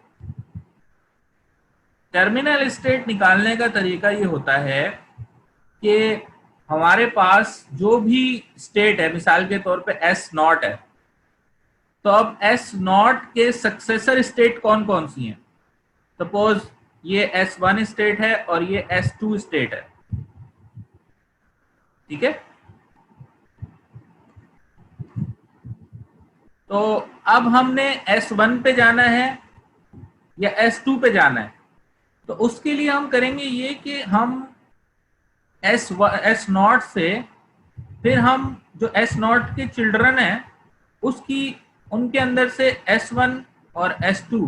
टर्मिनल स्टेट निकालने का तरीका ये होता है कि हमारे पास जो भी स्टेट है, मिसाल के तौर पे एस नॉट है, तो अब एस नॉट के सक्सेसर स्टेट कौन कौन सी हैं? सपोज ये एस वन स्टेट है और ये एस टू स्टेट है, ठीक है। तो अब हमने एस वन पे जाना है या एस टू पे जाना है, तो उसके लिए हम करेंगे ये कि हम एस नॉट से फिर हम जो एस नॉट के चिल्ड्रन है उसकी उनके अंदर से एस वन और एस टू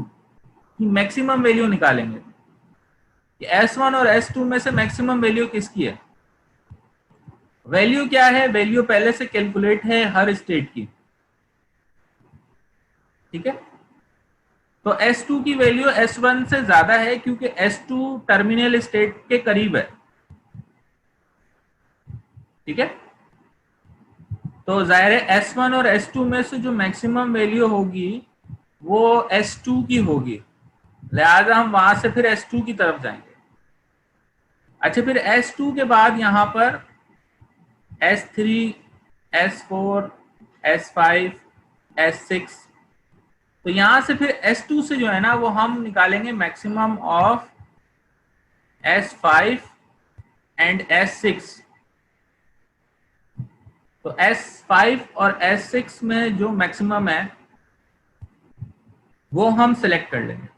की मैक्सिमम वैल्यू निकालेंगे। एस वन और एस टू में से मैक्सिमम वैल्यू किसकी है? वैल्यू क्या है? वैल्यू पहले से कैलकुलेट है हर स्टेट की, ठीक है। तो S2 की वैल्यू S1 से ज्यादा है क्योंकि S2 टर्मिनल स्टेट के करीब है, ठीक है। तो जाहिर है S1 और S2 में से जो मैक्सिमम वैल्यू होगी वो S2 की होगी, लिहाजा हम वहां से फिर S2 की तरफ जाएंगे। अच्छा, फिर S2 के बाद यहां पर S3, S4, S5, S6, तो यहां से फिर S2 से जो है ना वो हम निकालेंगे maximum of S5 and S6। तो S5 और S6 में जो मैक्सिमम है वो हम सिलेक्ट कर लेंगे,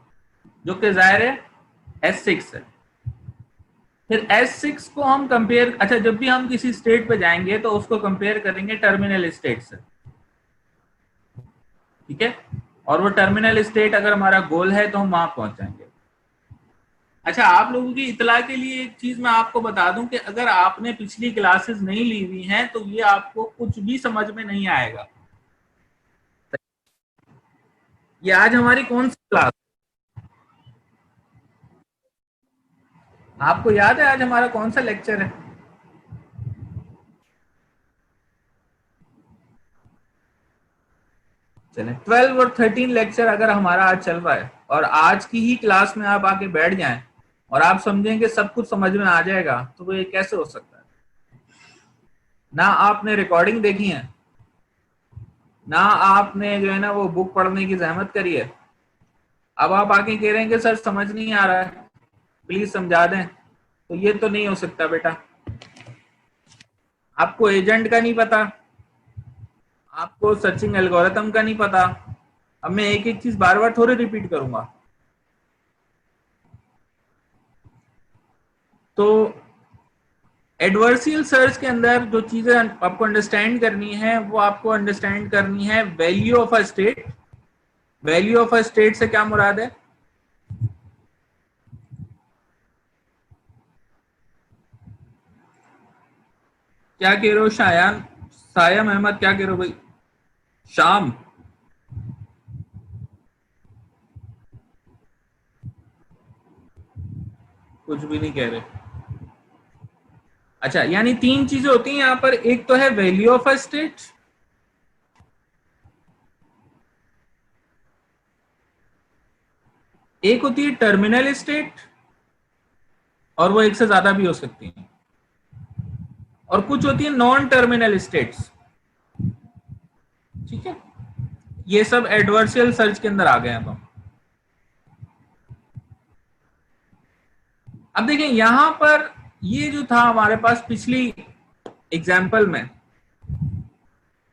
जो कि जाहिर है S6 है। फिर S6 को हम कंपेयर, अच्छा जब भी हम किसी स्टेट पे जाएंगे तो उसको कंपेयर करेंगे टर्मिनल स्टेट से, ठीक है। और वो टर्मिनल स्टेट अगर हमारा गोल है तो हम वहां पहुंच जाएंगे। अच्छा, आप लोगों की इतला के लिए एक चीज मैं आपको बता दूं कि अगर आपने पिछली क्लासेस नहीं ली हुई हैं तो ये आपको कुछ भी समझ में नहीं आएगा। ये आज हमारी कौन सी क्लास, आपको याद है आज हमारा कौन सा लेक्चर है? चलें, 12 और 13 लेक्चर अगर हमारा आज चल रहा है और आज की ही क्लास में आप आके बैठ जाएं और आप समझें कि सब कुछ समझ में आ जाएगा, तो वो ये कैसे हो सकता है? ना आपने रिकॉर्डिंग देखी है, ना आपने जो है ना वो बुक पढ़ने की जहमत करी है, अब आप आके कह रहे हैं कि सर समझ नहीं आ रहा है, प्लीज समझा दें, तो ये तो नहीं हो सकता बेटा। आपको एजेंट का नहीं पता, आपको सर्चिंग एल्गोरिथम का नहीं पता। अब मैं एक एक चीज बार बार थोड़ी रिपीट करूंगा। तो एडवर्सियल सर्च के अंदर जो चीजें आपको अंडरस्टैंड करनी है वो आपको अंडरस्टैंड करनी है value of a state. Value of a state से क्या मुराद है? क्या कह रहे हो शायान, सायम अहमद, क्या कह रहे हो भाई? शाम, कुछ भी नहीं कह रहे। अच्छा, यानी तीन चीजें होती हैं यहां पर, एक तो है वैल्यू ऑफ अ स्टेट, एक होती है टर्मिनल स्टेट, और वो एक से ज्यादा भी हो सकती है, और कुछ होती है नॉन टर्मिनल स्टेट्स, ठीक है। ये सब एडवर्सियल सर्च के अंदर आ गए हैं हम। अब देखें यहां पर ये जो था हमारे पास पिछली एग्जाम्पल में,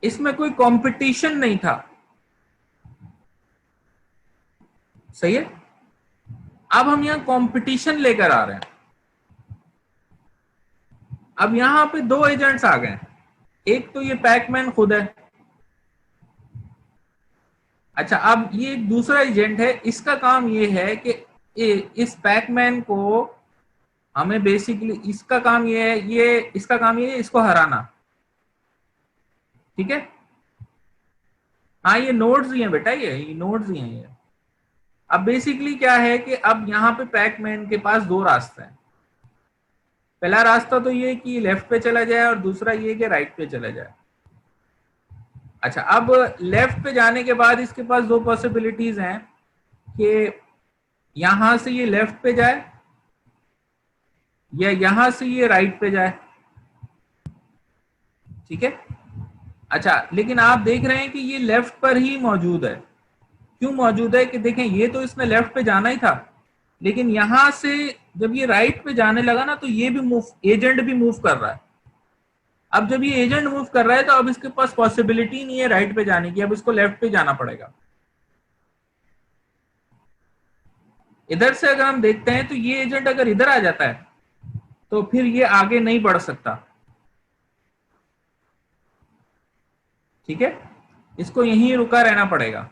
इसमें कोई कंपटीशन नहीं था, सही है। अब हम यहां कंपटीशन लेकर आ रहे हैं। अब यहां पे दो एजेंट्स आ गए, एक तो ये पैकमैन खुद है। अच्छा, अब ये एक दूसरा एजेंट है, इसका काम ये है कि इस पैकमैन को हमें बेसिकली, इसका काम ये है, ये इसका काम ये है इसको हराना, ठीक है। हाँ, ये नोड्स ही हैं बेटा, ये नोड्स ही हैं ये। अब बेसिकली क्या है कि अब यहाँ पे पैकमैन के पास दो रास्ते हैं। पहला रास्ता तो ये कि लेफ्ट पे चला जाए और दूसरा ये कि राइट पे चला जाए। अच्छा, अब लेफ्ट पे जाने के बाद इसके पास दो पॉसिबिलिटीज हैं कि यहां से ये लेफ्ट पे जाए या यहां से ये राइट पे जाए। ठीक है। अच्छा, लेकिन आप देख रहे हैं कि ये लेफ्ट पर ही मौजूद है। क्यों मौजूद है कि देखें, ये तो इसने लेफ्ट पे जाना ही था, लेकिन यहां से जब ये राइट पे जाने लगा ना, तो ये भी मूव, एजेंट भी मूव कर रहा है। अब जब ये एजेंट मूव कर रहा है तो अब इसके पास पॉसिबिलिटी नहीं है राइट पे जाने की, अब इसको लेफ्ट पे जाना पड़ेगा। इधर से अगर हम देखते हैं तो ये एजेंट अगर इधर आ जाता है तो फिर ये आगे नहीं बढ़ सकता। ठीक है, इसको यहीं रुका रहना पड़ेगा।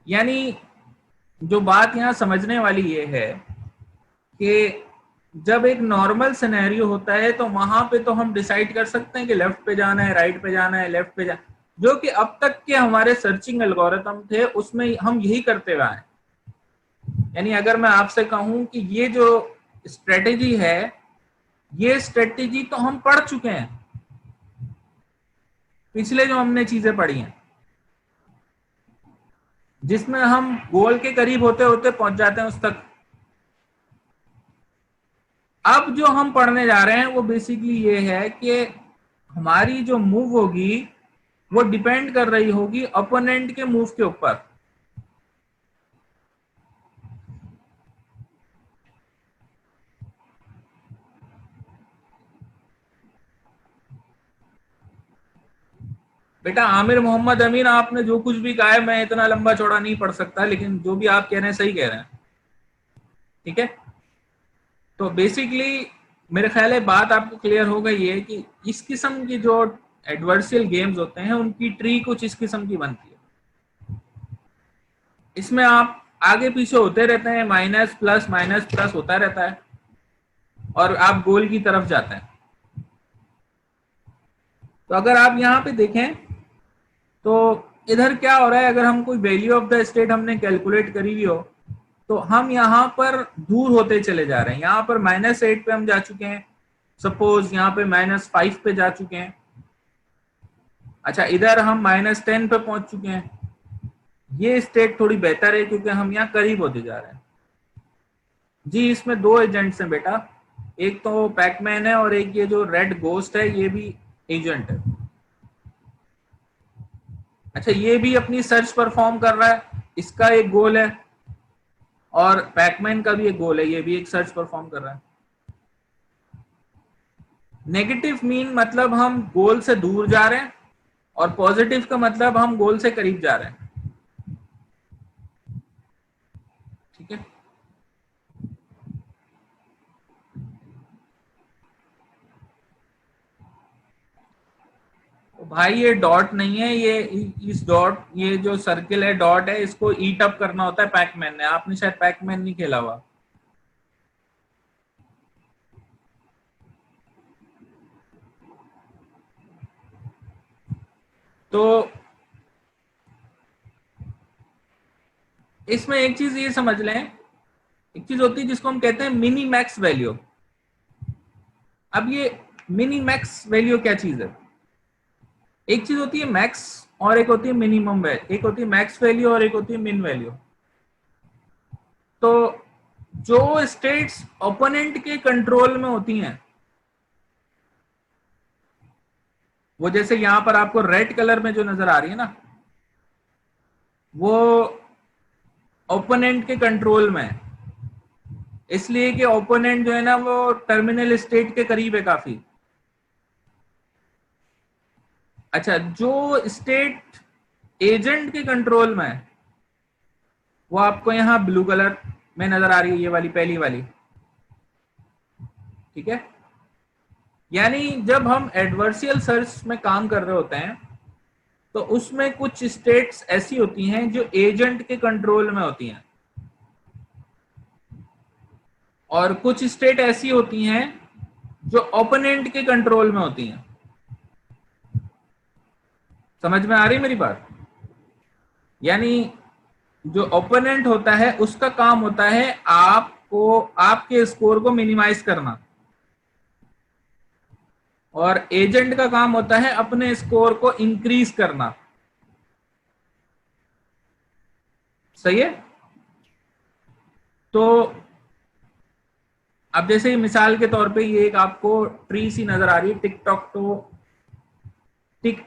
यानी जो बात यहां समझने वाली ये है कि जब एक नॉर्मल सिनेरियो होता है तो वहां पे तो हम डिसाइड कर सकते हैं कि लेफ्ट पे जाना है, राइट पे जाना है, लेफ्ट पे जाना, जो कि अब तक के हमारे सर्चिंग एल्गोरिथम थे उसमें हम यही करते हुए आए। यानी अगर मैं आपसे कहूं कि ये जो स्ट्रेटेजी है, ये स्ट्रेटेजी तो हम पढ़ चुके हैं, पिछले जो हमने चीजें पढ़ी हैं, जिसमें हम गोल के करीब होते होते पहुंच जाते हैं उस तक। अब जो हम पढ़ने जा रहे हैं वो बेसिकली ये है कि हमारी जो मूव होगी वो डिपेंड कर रही होगी अपोनेंट के मूव के ऊपर। बेटा आमिर मोहम्मद अमीन, आपने जो कुछ भी कहा है मैं इतना लंबा चौड़ा नहीं पढ़ सकता, लेकिन जो भी आप कह रहे हैं सही कह रहे हैं। ठीक है, तो बेसिकली मेरे ख्याल है बात आपको क्लियर हो गई है कि इस किस्म की जो एडवर्सियल गेम्स होते हैं उनकी ट्री कुछ इस किस्म की बनती है। इसमें आप आगे पीछे होते रहते हैं, माइनस प्लस होता रहता है और आप गोल की तरफ जाते हैं। तो अगर आप यहाँ पे देखें तो इधर क्या हो रहा है, अगर हम कोई वैल्यू ऑफ द स्टेट हमने कैलकुलेट करी हुई हो तो हम यहाँ पर दूर होते चले जा रहे हैं। यहाँ पर -8 पे हम जा चुके हैं, सपोज यहाँ पे -5 पे जा चुके हैं। अच्छा, इधर हम -10 पे पहुंच चुके हैं। ये स्टेट थोड़ी बेहतर है क्योंकि हम यहाँ करीब होते जा रहे हैं। जी, इसमें दो एजेंट्स हैं बेटा, एक तो पैकमैन है और एक ये जो रेड गोस्ट है ये भी एजेंट है। अच्छा, ये भी अपनी सर्च परफॉर्म कर रहा है, इसका एक गोल है, और पैकमैन का भी एक गोल है, ये भी एक सर्च परफॉर्म कर रहा है। नेगेटिव मीन मतलब हम गोल से दूर जा रहे हैं, और पॉजिटिव का मतलब हम गोल से करीब जा रहे हैं। ठीक है, तो भाई ये डॉट नहीं है, ये इस डॉट, ये जो सर्किल है डॉट है, इसको ईट अप करना होता है पैकमैन ने। आपने शायद पैकमैन नहीं खेला हुआ। तो इसमें एक चीज ये समझ लें, एक चीज होती है जिसको हम कहते हैं मिनी मैक्स वैल्यू। अब ये मिनी मैक्स वैल्यू क्या चीज है? एक चीज होती है मैक्स और एक होती है मिनिमम वैल्यू, एक होती है मैक्स वैल्यू और एक होती है मिन वैल्यू। तो जो स्टेट्स ओपोनेंट के कंट्रोल में होती हैं, वो जैसे यहां पर आपको रेड कलर में जो नजर आ रही है ना, वो ओपोनेंट के कंट्रोल में है, इसलिए कि ओपोनेंट जो है ना वो टर्मिनल स्टेट के करीब है काफी। अच्छा, जो स्टेट एजेंट के कंट्रोल में है वो आपको यहां ब्लू कलर में नजर आ रही है, ये वाली पहली वाली। ठीक है, यानी जब हम एडवर्सियल सर्च में काम कर रहे होते हैं तो उसमें कुछ स्टेट्स ऐसी होती हैं जो एजेंट के कंट्रोल में होती हैं, और कुछ स्टेट ऐसी होती हैं जो ओपोनेंट के कंट्रोल में होती हैं। समझ में आ रही मेरी बात? यानी जो ओपोनेंट होता है उसका काम होता है आपको, आपके स्कोर को मिनिमाइज करना, और एजेंट का काम होता है अपने स्कोर को इंक्रीज करना। सही है। तो अब जैसे मिसाल के तौर पे ये एक आपको ट्री सी नजर आ रही है टिक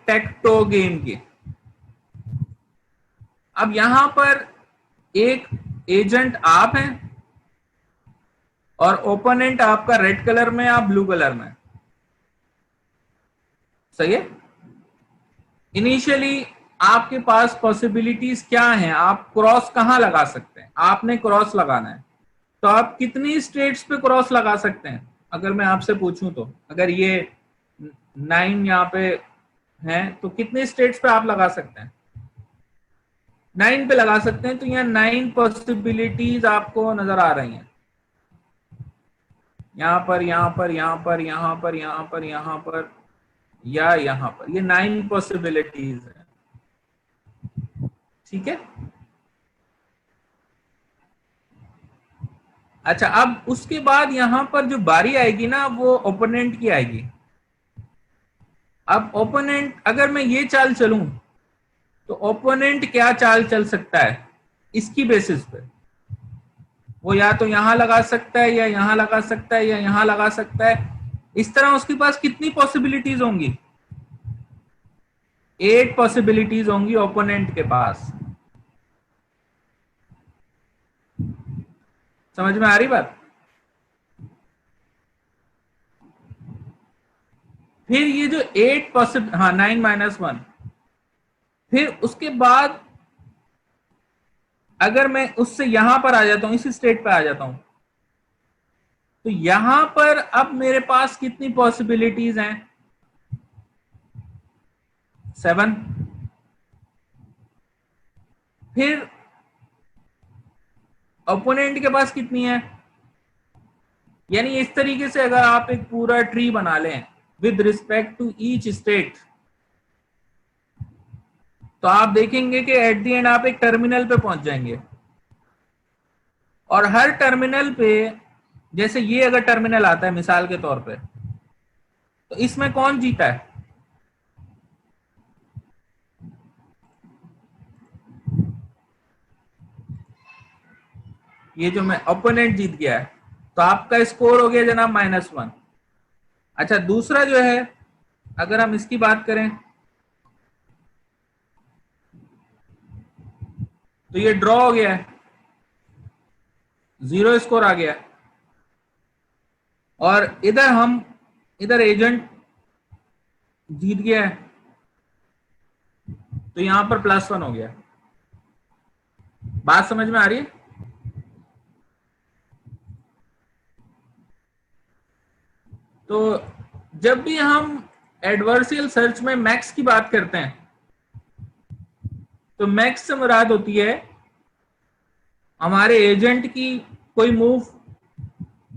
टैक टो गेम की। अब यहां पर एक एजेंट आप हैं और ओपोनेंट आपका रेड कलर में, आप ब्लू कलर में। सही है। इनिशियली आपके पास पॉसिबिलिटीज क्या हैं, आप क्रॉस कहां लगा सकते हैं, आपने क्रॉस लगाना है। तो आप कितनी स्टेट्स पे क्रॉस लगा सकते हैं अगर मैं आपसे पूछूं तो, अगर ये 9 यहाँ पे है तो कितने स्टेट्स पे आप लगा सकते हैं? 9 पे लगा सकते हैं। तो यहाँ 9 पॉसिबिलिटीज आपको नजर आ रही हैं, यहाँ पर, यहाँ पर, यहाँ पर, यहाँ पर, यहाँ पर, यहाँ पर, या यहाँ पर। ये 9 पॉसिबिलिटीज है। ठीक है। अच्छा, अब उसके बाद यहां पर जो बारी आएगी ना, वो ओपोनेंट की आएगी। अब ओपोनेंट, अगर मैं ये चाल चलूं तो ओपोनेंट क्या चाल चल सकता है, इसकी बेसिस पे वो या तो यहां लगा सकता है, या यहां लगा सकता है, या यहां लगा सकता है। इस तरह उसके पास कितनी पॉसिबिलिटीज होंगी? 8 पॉसिबिलिटीज होंगी ओपोनेंट के पास। समझ में आ रही बात? फिर ये जो 8 पॉसिबल, हाँ 9 - 1, फिर उसके बाद अगर मैं उससे यहां पर आ जाता हूं, इसी स्टेट पे आ जाता हूं, तो यहां पर अब मेरे पास कितनी पॉसिबिलिटीज हैं? 7। फिर ओपोनेंट के पास कितनी है? यानी इस तरीके से अगर आप एक पूरा ट्री बना लें with respect to each state, तो आप देखेंगे कि एट द एंड आप एक टर्मिनल पे पहुंच जाएंगे। और हर टर्मिनल पे, जैसे ये अगर टर्मिनल आता है मिसाल के तौर पे, तो इसमें कौन जीता है? ये जो मैं ओपोनेंट जीत गया है, तो आपका स्कोर हो गया जनाब -1। अच्छा, दूसरा जो है, अगर हम इसकी बात करें तो ये ड्रॉ हो गया है, 0 स्कोर आ गया। और इधर एजेंट जीत गया है, तो यहां पर +1 हो गया। बात समझ में आ रही है? तो जब भी हम एडवर्सियल सर्च में मैक्स की बात करते हैं, तो मैक्स से मुराद होती है हमारे एजेंट की कोई मूव।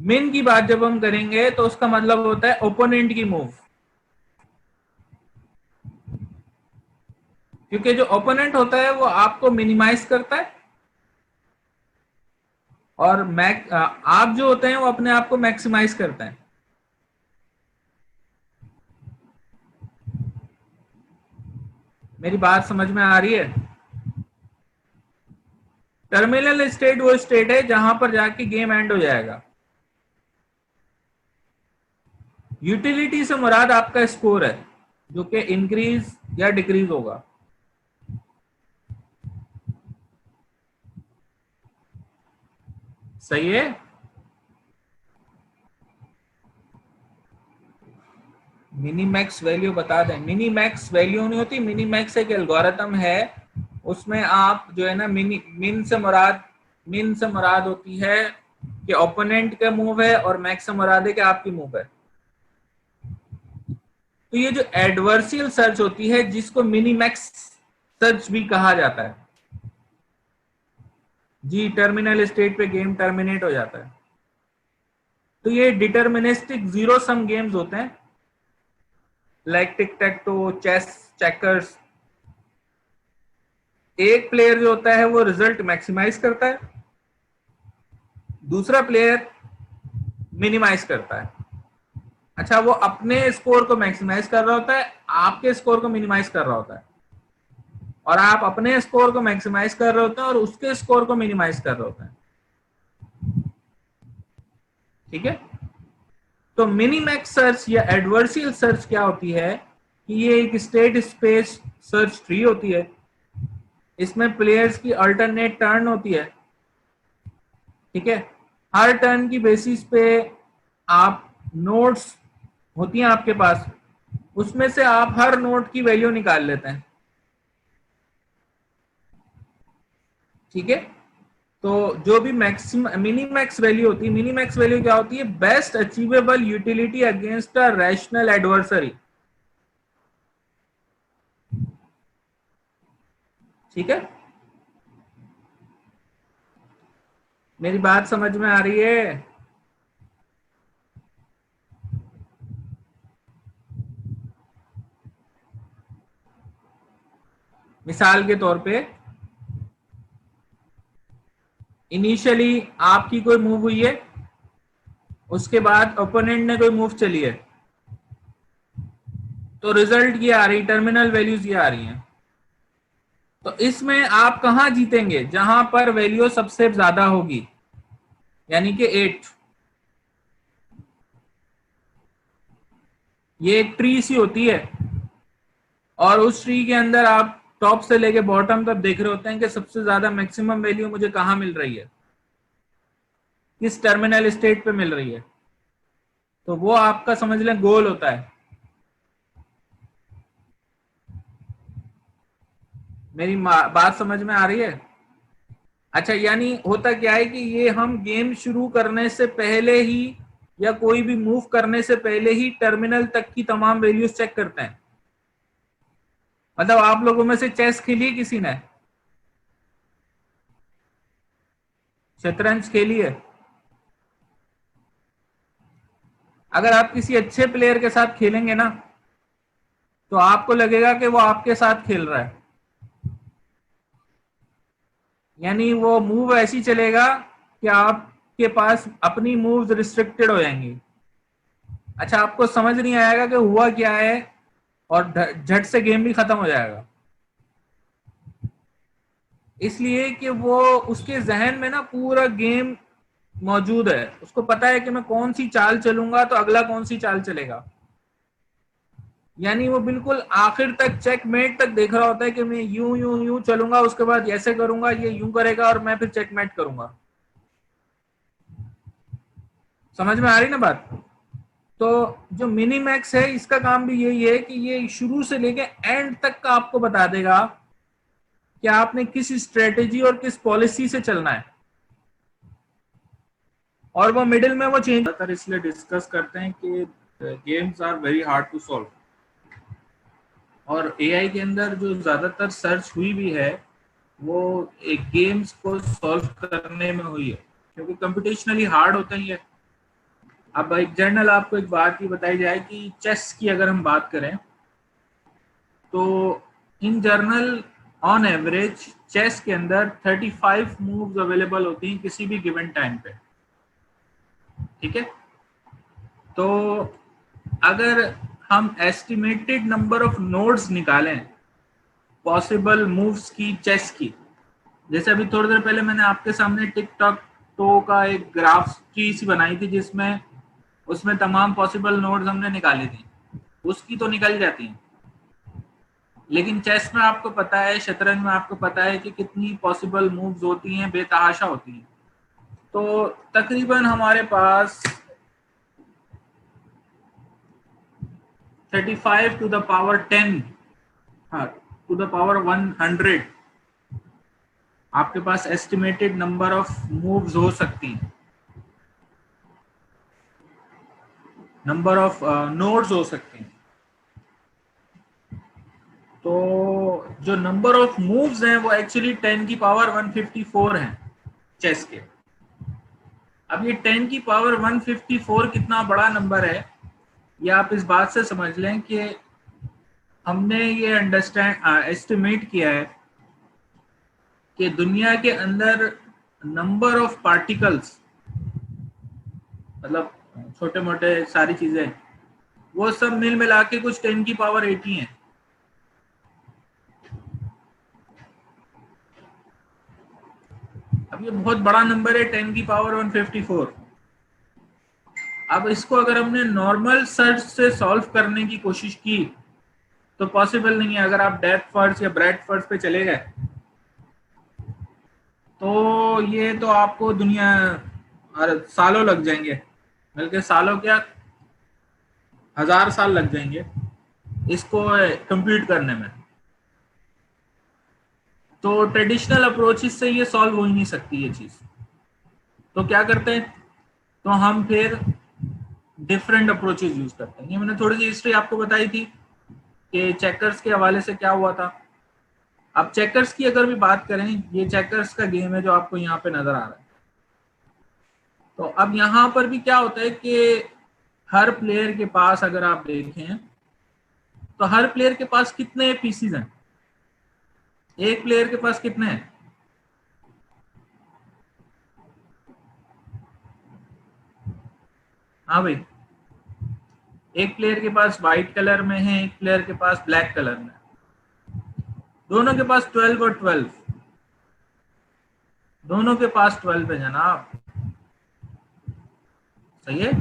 मिन की बात जब हम करेंगे तो उसका मतलब होता है ओपोनेंट की मूव, क्योंकि जो ओपोनेंट होता है वो आपको मिनिमाइज करता है, और आप जो होते हैं वो अपने आप को मैक्सिमाइज करते हैं। मेरी बात समझ में आ रही है? टर्मिनल स्टेट वो स्टेट है जहां पर जाके गेम एंड हो जाएगा। यूटिलिटी से मुराद आपका स्कोर है, जो कि इंक्रीज या डिक्रीज होगा। सही है। मिनी मैक्स वैल्यू बता दें, मिनी मैक्स वैल्यू नहीं होती, मिनी मैक्स एक एल्गोरिथम है, उसमें आप जो है ना, मिन से मुराद होती है कि ओपोनेंट का मूव है, और मैक्स से मुराद है कि आपकी मूव है। तो ये जो एडवर्सियल सर्च होती है, जिसको मिनी मैक्स सर्च भी कहा जाता है जी, टर्मिनल स्टेट पे गेम टर्मिनेट हो जाता है। तो ये डिटर्मिनिस्टिक जीरो सम गेम्स होते हैं, like tick tech to, chess, checkers. एक प्लेयर जो होता है वो रिजल्ट मैक्सिमाइज करता है, दूसरा प्लेयर मिनिमाइज करता है। अच्छा, वो अपने स्कोर को मैक्सिमाइज कर रहा होता है, आपके स्कोर को मिनिमाइज कर रहा होता है, और आप अपने स्कोर को मैक्सिमाइज कर रहे होते हैं और उसके स्कोर को मिनिमाइज कर रहे होते हैं। ठीक है। तो मिनीमैक्स सर्च या एडवर्सियल सर्च क्या होती है कि ये एक स्टेट स्पेस सर्च ट्री होती है। इसमें प्लेयर्स की अल्टरनेट टर्न होती है। ठीक है। हर टर्न की बेसिस पे आप नोड्स होती हैं आपके पास, उसमें से आप हर नोड की वैल्यू निकाल लेते हैं। ठीक है। तो जो भी मैक्सिमम मिनीमैक्स वैल्यू होती है, मिनीमैक्स वैल्यू क्या होती है? Best achievable utility against a rational adversary. ठीक है। मेरी बात समझ में आ रही है? मिसाल के तौर पे इनिशियली आपकी कोई मूव हुई है, उसके बाद ओपोनेंट ने कोई मूव चली है, तो रिजल्ट ये आ रही, टर्मिनल वैल्यूज ये आ रही हैं। तो इसमें आप कहां जीतेंगे? जहां पर वैल्यू सबसे ज्यादा होगी, यानी कि 8। ये एक ट्री सी होती है, और उस ट्री के अंदर आप टॉप से लेके बॉटम तक देख रहे होते हैं कि सबसे ज्यादा मैक्सिमम वैल्यू मुझे कहां मिल रही है, किस टर्मिनल स्टेट पे मिल रही है। तो वो आपका समझ लें गोल होता है। मेरी बात समझ में आ रही है? अच्छा, यानी होता क्या है कि ये हम गेम शुरू करने से पहले ही या कोई भी मूव करने से पहले ही टर्मिनल तक की तमाम वैल्यूज चेक करते हैं। मतलब आप लोगों में से चेस खेली है किसी ने? शतरंज खेली है? अगर आप किसी अच्छे प्लेयर के साथ खेलेंगे ना, तो आपको लगेगा कि वो आपके साथ खेल रहा है। यानी वो मूव ऐसी चलेगा कि आपके पास अपनी मूव्स रिस्ट्रिक्टेड हो जाएंगी। अच्छा, आपको समझ नहीं आएगा कि हुआ क्या है, और झट से गेम भी खत्म हो जाएगा। इसलिए कि वो उसके जहन में ना पूरा गेम मौजूद है, उसको पता है कि मैं कौन सी चाल चलूंगा तो अगला कौन सी चाल चलेगा। यानी वो बिल्कुल आखिर तक चेकमेट तक देख रहा होता है कि मैं यूं यूं यूं चलूंगा, उसके बाद ऐसे करूंगा, ये यूं करेगा और मैं फिर चेकमेट करूंगा। समझ में आ रही ना बात? तो जो मिनी मैक्स है, इसका काम भी यही है कि ये शुरू से लेके एंड तक का आपको बता देगा कि आपने किस स्ट्रेटेजी और किस पॉलिसी से चलना है, और वो मिडिल में वो चेंज इसलिए डिस्कस करते हैं कि games are very hard to solve. और एआई के अंदर जो ज्यादातर सर्च हुई भी है, वो एक गेम्स को सॉल्व करने में हुई है, क्योंकि कंप्यूटेशनली हार्ड होता ही है। अब एक जनरल आपको एक बात की बताई जाए कि चेस की अगर हम बात करें, तो इन जर्नल ऑन एवरेज चेस के अंदर 35 मूव्स अवेलेबल होती हैं किसी भी गिवन टाइम पे। ठीक है। तो अगर हम एस्टिमेटेड नंबर ऑफ नोड्स निकालें पॉसिबल मूव्स की चेस की, जैसे अभी थोड़ी देर पहले मैंने आपके सामने टिकटॉक टो का एक ग्राफ ट्री सी बनाई थी, जिसमें उसमें तमाम पॉसिबल नोड्स हमने निकाली थी, उसकी तो निकल जाती हैं। लेकिन चेस में आपको पता है, शतरंज में आपको पता है कि कितनी पॉसिबल मूव्स होती हैं, बेतहाशा होती हैं। तो तकरीबन हमारे पास 35 टू द पावर 10, हाँ, टू द पावर 100 आपके पास एस्टिमेटेड नंबर ऑफ मूव्स हो सकती हैं, नंबर ऑफ नोड्स हो सकते हैं। तो जो नंबर ऑफ मूव्स हैं वो एक्चुअली 10 की पावर 154 हैं चेस के। अब ये 10 की पावर 154 कितना बड़ा नंबर है, ये आप इस बात से समझ लें कि हमने ये अंडरस्टैंड एस्टिमेट किया है कि दुनिया के अंदर नंबर ऑफ पार्टिकल्स, मतलब छोटे मोटे सारी चीजें, वो सब मिल मिला के कुछ 10 की पावर 80 है। अब ये बहुत बड़ा नंबर है, 10 की पावर 154। अब इसको अगर हमने नॉर्मल सर्च से सॉल्व करने की कोशिश की तो पॉसिबल नहीं है। अगर आप डेप्थ फर्स्ट या ब्रेथ फर्स्ट पे चले गए तो ये तो आपको दुनिया सालों लग जाएंगे, बल्कि सालों क्या, 1000 साल लग जाएंगे इसको कंप्यूट करने में। तो ट्रेडिशनल अप्रोचेस से ये सॉल्व हो ही नहीं सकती ये चीज। तो क्या करते हैं, तो हम फिर डिफरेंट अप्रोचेस यूज करते हैं। ये मैंने थोड़ी सी हिस्ट्री आपको बताई थी कि चेकर्स के हवाले से क्या हुआ था। अब चेकर्स की अगर भी बात करें, ये चेकर्स का गेम है जो आपको यहाँ पे नजर आ रहा है। तो अब यहाँ पर भी क्या होता है कि हर प्लेयर के पास अगर आप देखें तो हर प्लेयर के पास कितने पीसीज हैं, एक प्लेयर के पास कितने हैं? हाँ भाई, एक प्लेयर के पास व्हाइट कलर में है, एक प्लेयर के पास ब्लैक कलर में। दोनों के पास 12 और 12, दोनों के पास 12 है जनाब। सही है।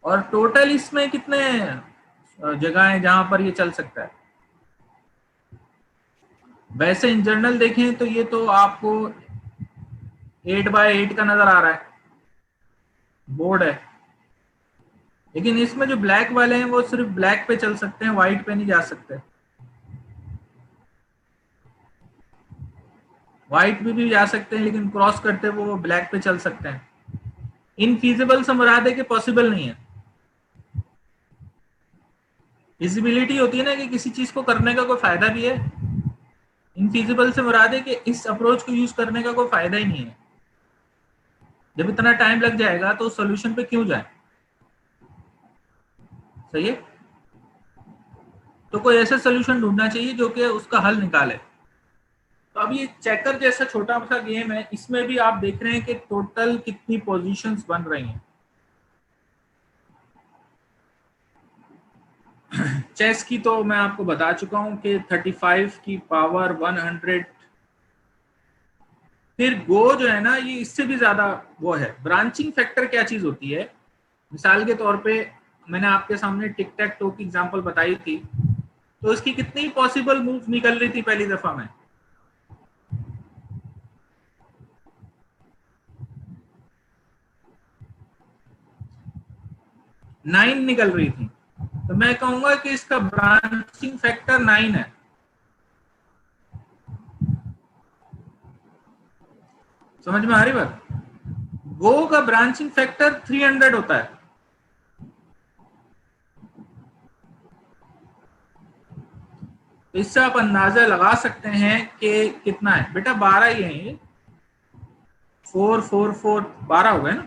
और टोटल इसमें कितने जगह है जहां पर ये चल सकता है? वैसे इन जनरल देखें तो ये तो आपको 8x8 का नजर आ रहा है, बोर्ड है। लेकिन इसमें जो ब्लैक वाले हैं वो सिर्फ ब्लैक पे चल सकते हैं, व्हाइट पे नहीं जा सकते। व्हाइट पे भी जा सकते हैं लेकिन क्रॉस करते वो ब्लैक पे चल सकते हैं। इनफीजिबल से मुराद है कि पॉसिबल नहीं है। फिजिबिलिटी होती है ना कि किसी चीज को करने का कोई फायदा भी है। इनफीजिबल से मुराद है कि इस अप्रोच को यूज करने का कोई फायदा ही नहीं है। जब इतना टाइम लग जाएगा तो सोल्यूशन पे क्यों जाए। सही है। तो कोई ऐसा सोल्यूशन ढूंढना चाहिए जो कि उसका हल निकाले। तो अब ये चेकर जैसा छोटा सा गेम है, इसमें भी आप देख रहे हैं कि टोटल कितनी पोजीशंस बन रही हैं। चेस की तो मैं आपको बता चुका हूं कि 35 की पावर 100। फिर गो जो है ना, ये इससे भी ज्यादा वो है। ब्रांचिंग फैक्टर क्या चीज होती है? मिसाल के तौर पे मैंने आपके सामने टिक टैक टो की एग्जांपल बताई थी, तो इसकी कितनी पॉसिबल मूव निकल रही थी पहली दफा में? 9 निकल रही थी। तो मैं कहूंगा कि इसका ब्रांचिंग फैक्टर 9 है। समझ में आ रही बात? गो का ब्रांचिंग फैक्टर 300 होता है। तो इससे आप अंदाजा लगा सकते हैं कि कितना है। बेटा 12 ही है ये, 4 4 4 12 हो गए ना।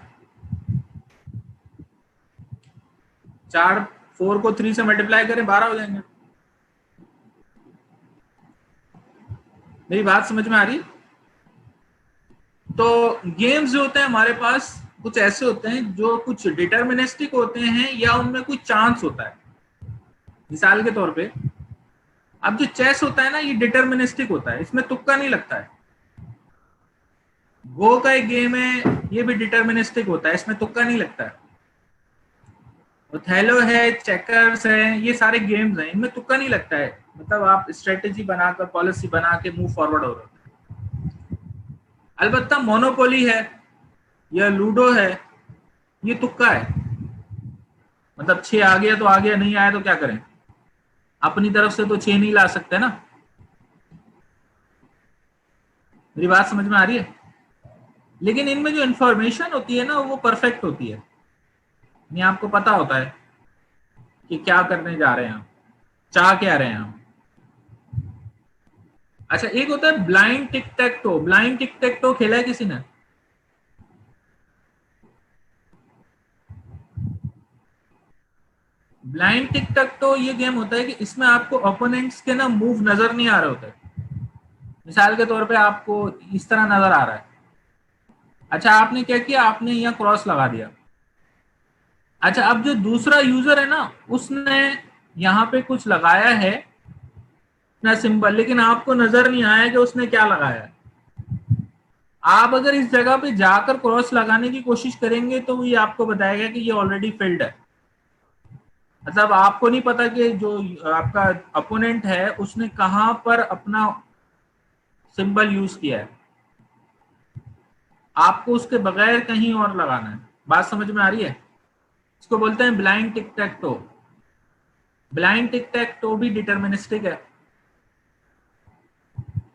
4 4 को 3 से मल्टीप्लाई करें 12 हो जाएंगे। मेरी बात समझ में आ रही है? तो गेम्स जो होते हैं हमारे पास कुछ ऐसे होते हैं जो कुछ डिटर्मिनिस्टिक होते हैं या उनमें कुछ चांस होता है। मिसाल के तौर पे अब जो चेस होता है ना, ये डिटर्मिनिस्टिक होता है, इसमें तुक्का नहीं लगता है। गो का एक गेम है, ये भी डिटर्मिनिस्टिक होता है, इसमें तुक्का नहीं लगता है। ओथेलो है, चेकर्स है, ये सारे गेम्स हैं, इनमें तुक्का नहीं लगता है। मतलब आप स्ट्रेटेजी बनाकर पॉलिसी बना के मूव फॉरवर्ड हो रहे हो। अलबत्ता मोनोपोली है या लूडो है, ये तुक्का है। मतलब 6 आ गया तो आ गया, नहीं आया तो क्या करें? अपनी तरफ से तो 6 नहीं ला सकते ना। मेरी बात समझ में आ रही है? लेकिन इनमें जो इंफॉर्मेशन होती है ना, वो परफेक्ट होती है। नहीं, आपको पता होता है कि क्या करने जा रहे हैं हम, चाह क्या रहे हैं हम। अच्छा, एक होता है blind tick tech to. Blind tick tech to खेला है किसी ने? ब्लाइंड टिक टैक टो ये गेम होता है कि इसमें आपको ओपोनेंट्स के ना मूव नजर नहीं आ रहे होते। मिसाल के तौर पे आपको इस तरह नजर आ रहा है। अच्छा, आपने क्या किया, आपने यहाँ क्रॉस लगा दिया। अच्छा, अब जो दूसरा यूजर है ना, उसने यहाँ पे कुछ लगाया है ना सिंबल, लेकिन आपको नजर नहीं आया कि उसने क्या लगाया है। आप अगर इस जगह पे जाकर क्रॉस लगाने की कोशिश करेंगे तो ये आपको बताएगा कि ये ऑलरेडी फिल्ड है। मतलब आपको नहीं पता कि जो आपका अपोनेंट है उसने कहां पर अपना सिंबल यूज किया है, आपको उसके बगैर कहीं और लगाना है। बात समझ में आ रही है? इसको बोलते हैं blind tick tech to. Blind tick tech to भी डिटर्मिनिस्टिक है।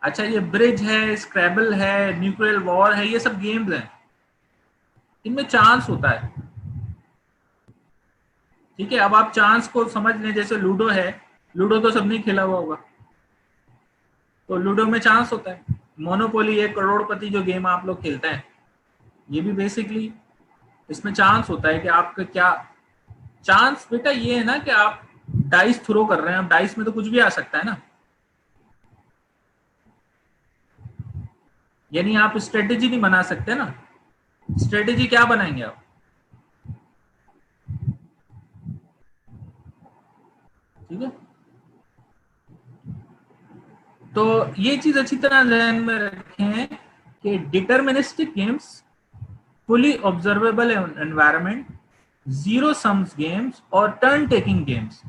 अच्छा, ये ब्रिज है, स्क्रैबल है, न्यूक्लियर वॉर है, ये सब गेम्स हैं, इनमें चांस होता है। ठीक है, अब आप चांस को समझ लें, जैसे लूडो है, लूडो तो सबने खेला हुआ होगा, तो लूडो में चांस होता है। मोनोपोली, एक करोड़पति जो गेम आप लोग खेलते हैं, ये भी बेसिकली इसमें चांस होता है कि आपका क्या चांस। बेटा ये है ना कि आप डाइस थ्रो कर रहे हैं, अब डाइस में तो कुछ भी आ सकता है ना, यानी आप स्ट्रेटेजी नहीं बना सकते ना। स्ट्रेटेजी क्या बनाएंगे आप? ठीक है, तो ये चीज अच्छी तरह ध्यान में रखें कि deterministic games, fully observable environment, zero sums games और टर्न टेकिंग गेम्स,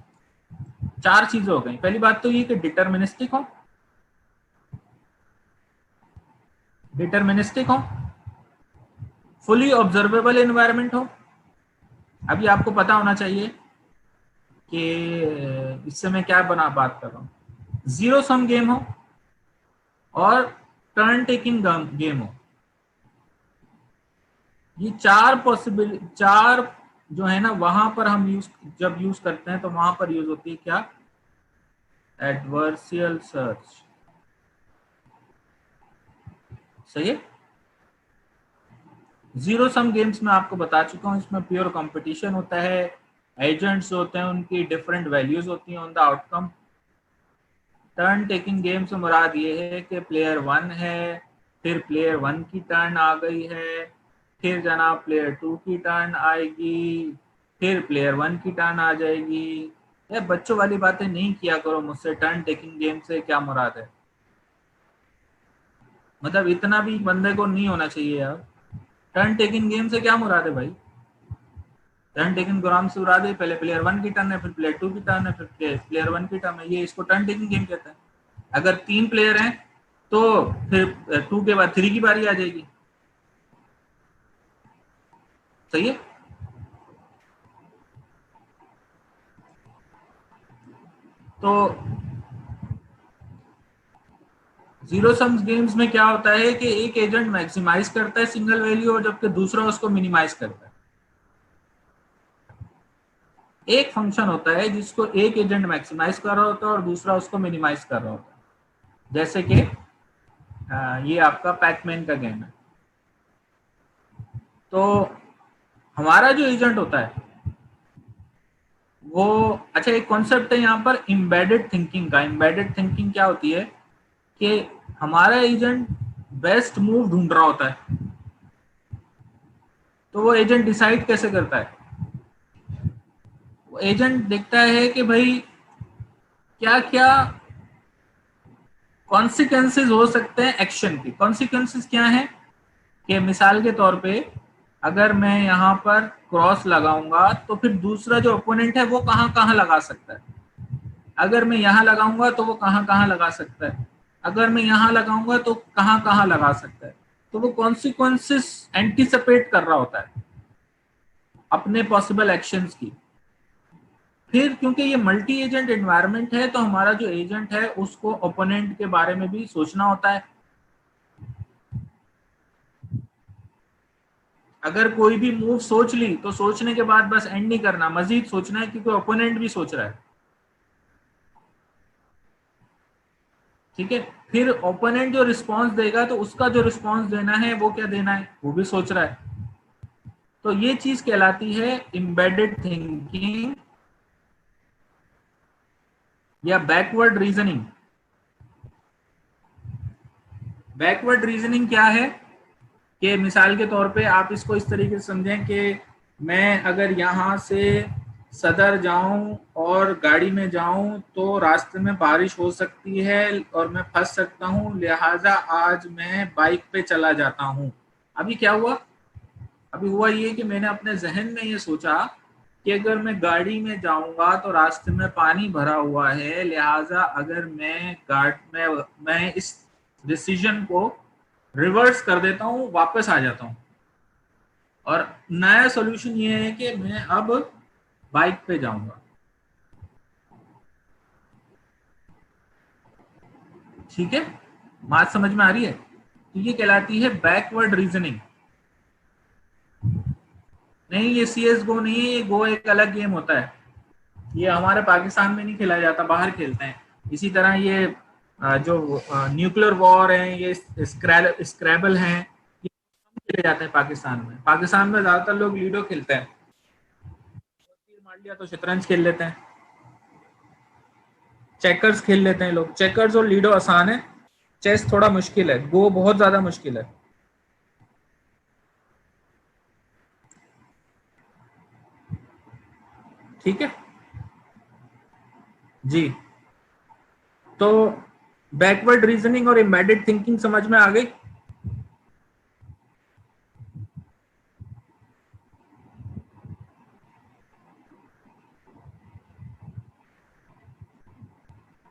चार चीजें हो गई। पहली बात तो ये कि डिटर्मिनिस्टिक हो, डिटर्मिनिस्टिक हो, फुली ऑब्जर्वेबल एनवायरनमेंट हो। अभी आपको पता होना चाहिए कि इससे मैं क्या बना बात कर रहा हूं, जीरो सम गेम हो और टर्न टेकिंग गेम हो। ये चार पॉसिबल, चार जो है ना, वहां पर हम जब यूज करते हैं तो वहां पर यूज होती है क्या? एडवर्सियल सर्च। सही है। जीरो सम गेम्स में आपको बता चुका हूं, इसमें प्योर कंपटीशन होता है, एजेंट्स होते हैं, उनकी डिफरेंट वैल्यूज होती हैं on the outcome. Turn taking game से मुराद ये है कि प्लेयर वन है, फिर प्लेयर वन की टर्न आ गई है, फिर जनाब प्लेयर टू की टर्न आएगी, फिर प्लेयर वन की टर्न आ जाएगी। ये बच्चों वाली बातें नहीं किया करो मुझसे। टर्न टेकिंग गेम से क्या मुराद है? मतलब इतना भी बंदे को नहीं होना चाहिए यार। टर्न टेकिंग गेम से क्या मुराद है भाई? टर्न टेकिंग ग्राम से मुराद है पहले प्लेयर वन की टर्न है, फिर प्लेयर टू की टर्न है, फिर प्लेयर वन की टर्न है, ये इसको टर्न टेकिंग गेम कहता है। अगर तीन प्लेयर हैं तो फिर टू के बाद थ्री की बारी आ जाएगी। सही है। तो जीरो सम्स गेम्स में क्या होता है कि एक एजेंट मैक्सिमाइज करता है सिंगल वैल्यू और जबकि दूसरा उसको मिनिमाइज करता है। एक फंक्शन होता है जिसको एक एजेंट मैक्सिमाइज कर रहा होता है और दूसरा उसको मिनिमाइज कर रहा होता है। जैसे कि ये आपका पैकमैन का गेम है। तो हमारा जो एजेंट होता है वो, अच्छा एक कॉन्सेप्ट है यहाँ पर एम्बेडेड थिंकिंग का। एम्बेडेड थिंकिंग क्या होती है कि हमारा एजेंट बेस्ट मूव ढूंढ रहा होता है, तो वो एजेंट डिसाइड कैसे करता है? वो एजेंट देखता है कि भाई क्या क्या कॉन्सिक्वेंसेस हो सकते हैं एक्शन के। कॉन्सिक्वेंसेस क्या है कि मिसाल के तौर पे अगर मैं यहाँ पर क्रॉस लगाऊंगा तो फिर दूसरा जो ओपोनेंट है वो कहाँ कहाँ लगा सकता है। अगर मैं यहाँ लगाऊंगा तो वो कहाँ कहाँ लगा सकता है, अगर मैं यहाँ लगाऊंगा तो कहाँ कहाँ लगा सकता है। तो वो कॉन्सिक्वेंसेस एंटिसिपेट कर रहा होता है अपने पॉसिबल एक्शंस की। फिर क्योंकि ये मल्टी एजेंट एनवायरनमेंट है तो हमारा जो एजेंट है उसको ओपोनेंट के बारे में भी सोचना होता है। अगर कोई भी मूव सोच ली तो सोचने के बाद बस एंड नहीं करना, मजीद सोचना है क्योंकि ओपोनेंट भी सोच रहा है। ठीक है, फिर ओपोनेंट जो रिस्पांस देगा तो उसका जो रिस्पांस देना है वो क्या देना है वो भी सोच रहा है। तो ये चीज कहलाती है एम्बेडेड थिंकिंग या बैकवर्ड रीजनिंग। बैकवर्ड रीजनिंग क्या है कि मिसाल के तौर पे आप इसको इस तरीके से समझें कि मैं अगर यहाँ से सदर जाऊं और गाड़ी में जाऊं तो रास्ते में बारिश हो सकती है और मैं फंस सकता हूं, लिहाजा आज मैं बाइक पे चला जाता हूं। अभी क्या हुआ? अभी हुआ ये कि मैंने अपने जहन में ये सोचा कि अगर मैं गाड़ी में जाऊंगा तो रास्ते में पानी भरा हुआ है, लिहाजा अगर मैं इस डिसीजन को रिवर्स कर देता हूँ, वापस आ जाता हूँ और नया सॉल्यूशन ये है कि मैं अब बाइक पे जाऊंगा। ठीक है, बात समझ में आ रही है? तो ये कहलाती है बैकवर्ड रीजनिंग। नहीं, ये सीएस गो नहीं है, ये गो एक अलग गेम होता है। ये हमारे पाकिस्तान में नहीं खेला जाता, बाहर खेलते हैं। इसी तरह ये जो न्यूक्लियर वॉर है, ये स्क्रैबल हैं, ये खेले जाते हैं पाकिस्तान में। पाकिस्तान में ज्यादातर लोग लूडो खेलते हैं, तीर मार लिया तो शतरंज खेल लेते हैं, चेकर्स खेल लेते हैं लोग। चेकर्स और लूडो आसान है, चेस थोड़ा मुश्किल है, गो बहुत ज्यादा मुश्किल है। ठीक है जी। तो बैकवर्ड रीजनिंग और एम्बेडेड थिंकिंग समझ में आ गई?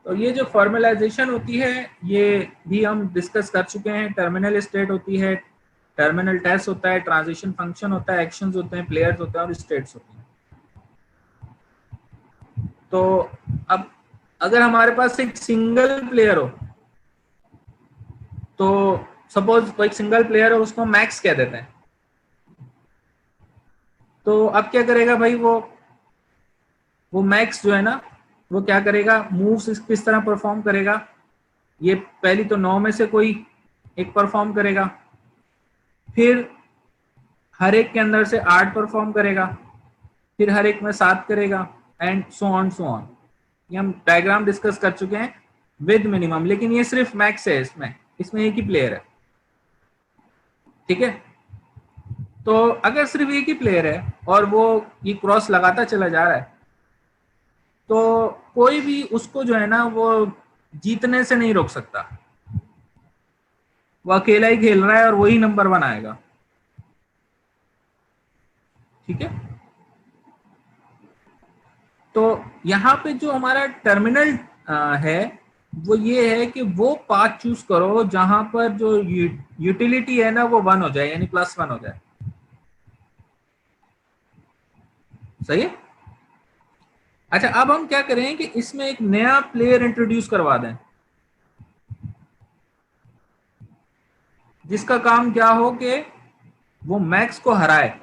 तो ये जो फॉर्मलाइजेशन होती है ये भी हम डिस्कस कर चुके हैं। टर्मिनल स्टेट होती है, टर्मिनल टेस्ट होता है, ट्रांजिशन फंक्शन होता है, एक्शंस होते हैं, प्लेयर्स होते हैं और स्टेट्स होते हैं। तो अब अगर हमारे पास एक सिंगल प्लेयर हो, तो सपोज कोई सिंगल प्लेयर हो, उसको मैक्स कह देते हैं। तो अब क्या करेगा भाई, वो मैक्स जो है ना, वो क्या करेगा, मूव्स किस तरह परफॉर्म करेगा। ये पहली तो 9 में से कोई एक परफॉर्म करेगा, फिर हर एक के अंदर से 8 परफॉर्म करेगा, फिर हर एक में 7 करेगा, एंड सो ऑन। ये हम डायग्राम डिस्कस कर चुके हैं विद मिनिमम, लेकिन ये सिर्फ मैक्स है, इसमें इसमें एक ही प्लेयर है। ठीक है, तो अगर सिर्फ एक ही प्लेयर है और वो ये क्रॉस लगाता चला जा रहा है, तो कोई भी उसको जो है ना वो जीतने से नहीं रोक सकता। वो अकेला ही खेल रहा है और वही नंबर 1 आएगा। ठीक है, तो यहाँ पे जो हमारा टर्मिनल है वो ये है कि वो पाथ चूज करो जहां पर जो यूटिलिटी है ना वो 1 हो जाए, यानी +1 हो जाए। सही है। अच्छा, अब हम क्या करें कि इसमें एक नया प्लेयर इंट्रोड्यूस करवा दें, जिसका काम क्या हो कि वो मैक्स को हराए।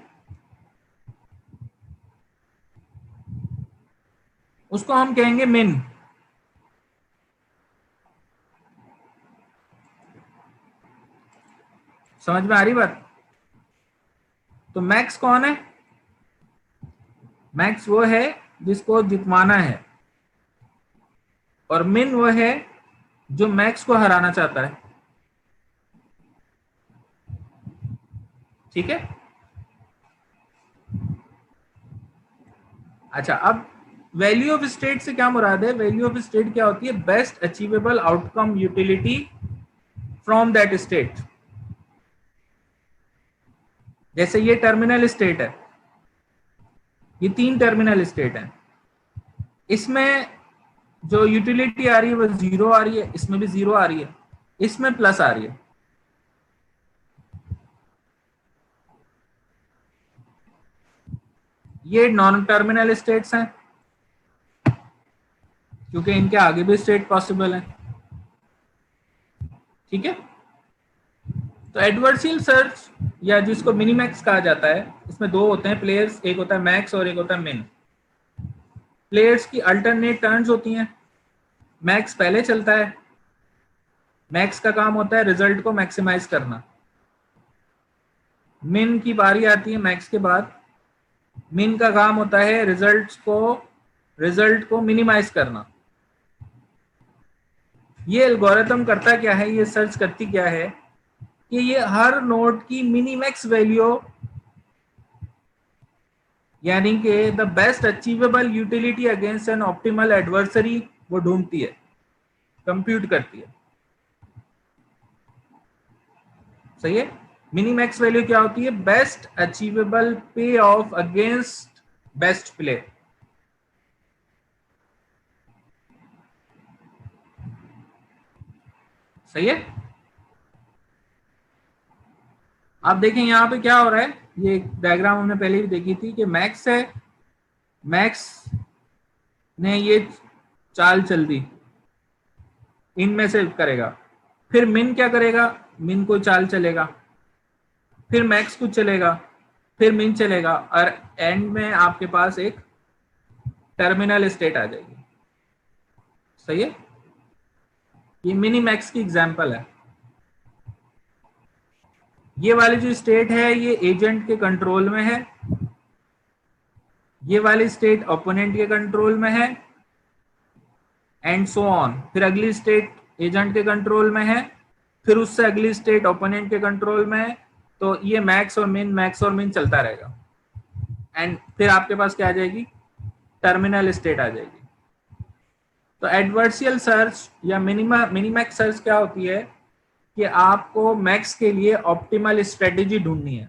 उसको हम कहेंगे मिन। समझ में आ रही बात? तो मैक्स कौन है? मैक्स वो है जिसको जितवाना है, और मिन वो है जो मैक्स को हराना चाहता है। ठीक है। अच्छा, अब वैल्यू ऑफ स्टेट से क्या मुराद है? वैल्यू ऑफ स्टेट क्या होती है? Best achievable outcome utility from that state. जैसे ये टर्मिनल स्टेट है, ये 3 टर्मिनल स्टेट है, इसमें जो यूटिलिटी आ रही है वो 0 आ रही है, इसमें भी 0 आ रही है, इसमें प्लस आ रही है। ये नॉन टर्मिनल स्टेट्स हैं क्योंकि इनके आगे भी स्टेट पॉसिबल है। ठीक है, तो एडवर्सियल सर्च या जिसको मिनीमैक्स कहा जाता है, इसमें 2 होते हैं प्लेयर्स, एक होता है मैक्स और एक होता है मिन। प्लेयर्स की अल्टरनेट टर्न्स होती हैं। मैक्स पहले चलता है, मैक्स का काम होता है रिजल्ट को मैक्सिमाइज करना। मिन की बारी आती है मैक्स के बाद, मिन का काम होता है रिजल्ट को मिनिमाइज करना। ये एल्गोरिथम करता क्या है, ये सर्च करती क्या है कि ये हर नोड की मिनिमैक्स वैल्यू यानी कि the best achievable utility against an optimal adversary वो ढूंढती है, कंप्यूट करती है। सही है। मिनीमैक्स वैल्यू क्या होती है? बेस्ट अचीवेबल पे ऑफ अगेंस्ट बेस्ट प्ले। सही है। आप देखें यहां पे क्या हो रहा है, ये डायग्राम हमने पहले भी देखी थी कि मैक्स है, मैक्स ने ये चाल चल दी, इनमें से करेगा, फिर मिन क्या करेगा? मिन को चाल चलेगा, फिर मैक्स कुछ चलेगा, फिर मिन चलेगा, और एंड में आपके पास एक टर्मिनल स्टेट आ जाएगी। सही है। ये मिनी मैक्स की एग्जांपल है। ये वाली जो स्टेट है ये एजेंट के कंट्रोल में है, ये वाली स्टेट ओपोनेंट के कंट्रोल में है, एंड सो ऑन। फिर अगली स्टेट एजेंट के कंट्रोल में है, फिर उससे अगली स्टेट ओपोनेंट के कंट्रोल में है। तो ये मैक्स और मिन, मैक्स और मिन चलता रहेगा, एंड फिर आपके पास क्या आ जाएगी? टर्मिनल स्टेट आ जाएगी। तो एडवर्सियल सर्च या मिनीमैक्स सर्च क्या होती है कि आपको मैक्स के लिए ऑप्टिमल स्ट्रेटेजी ढूंढनी है।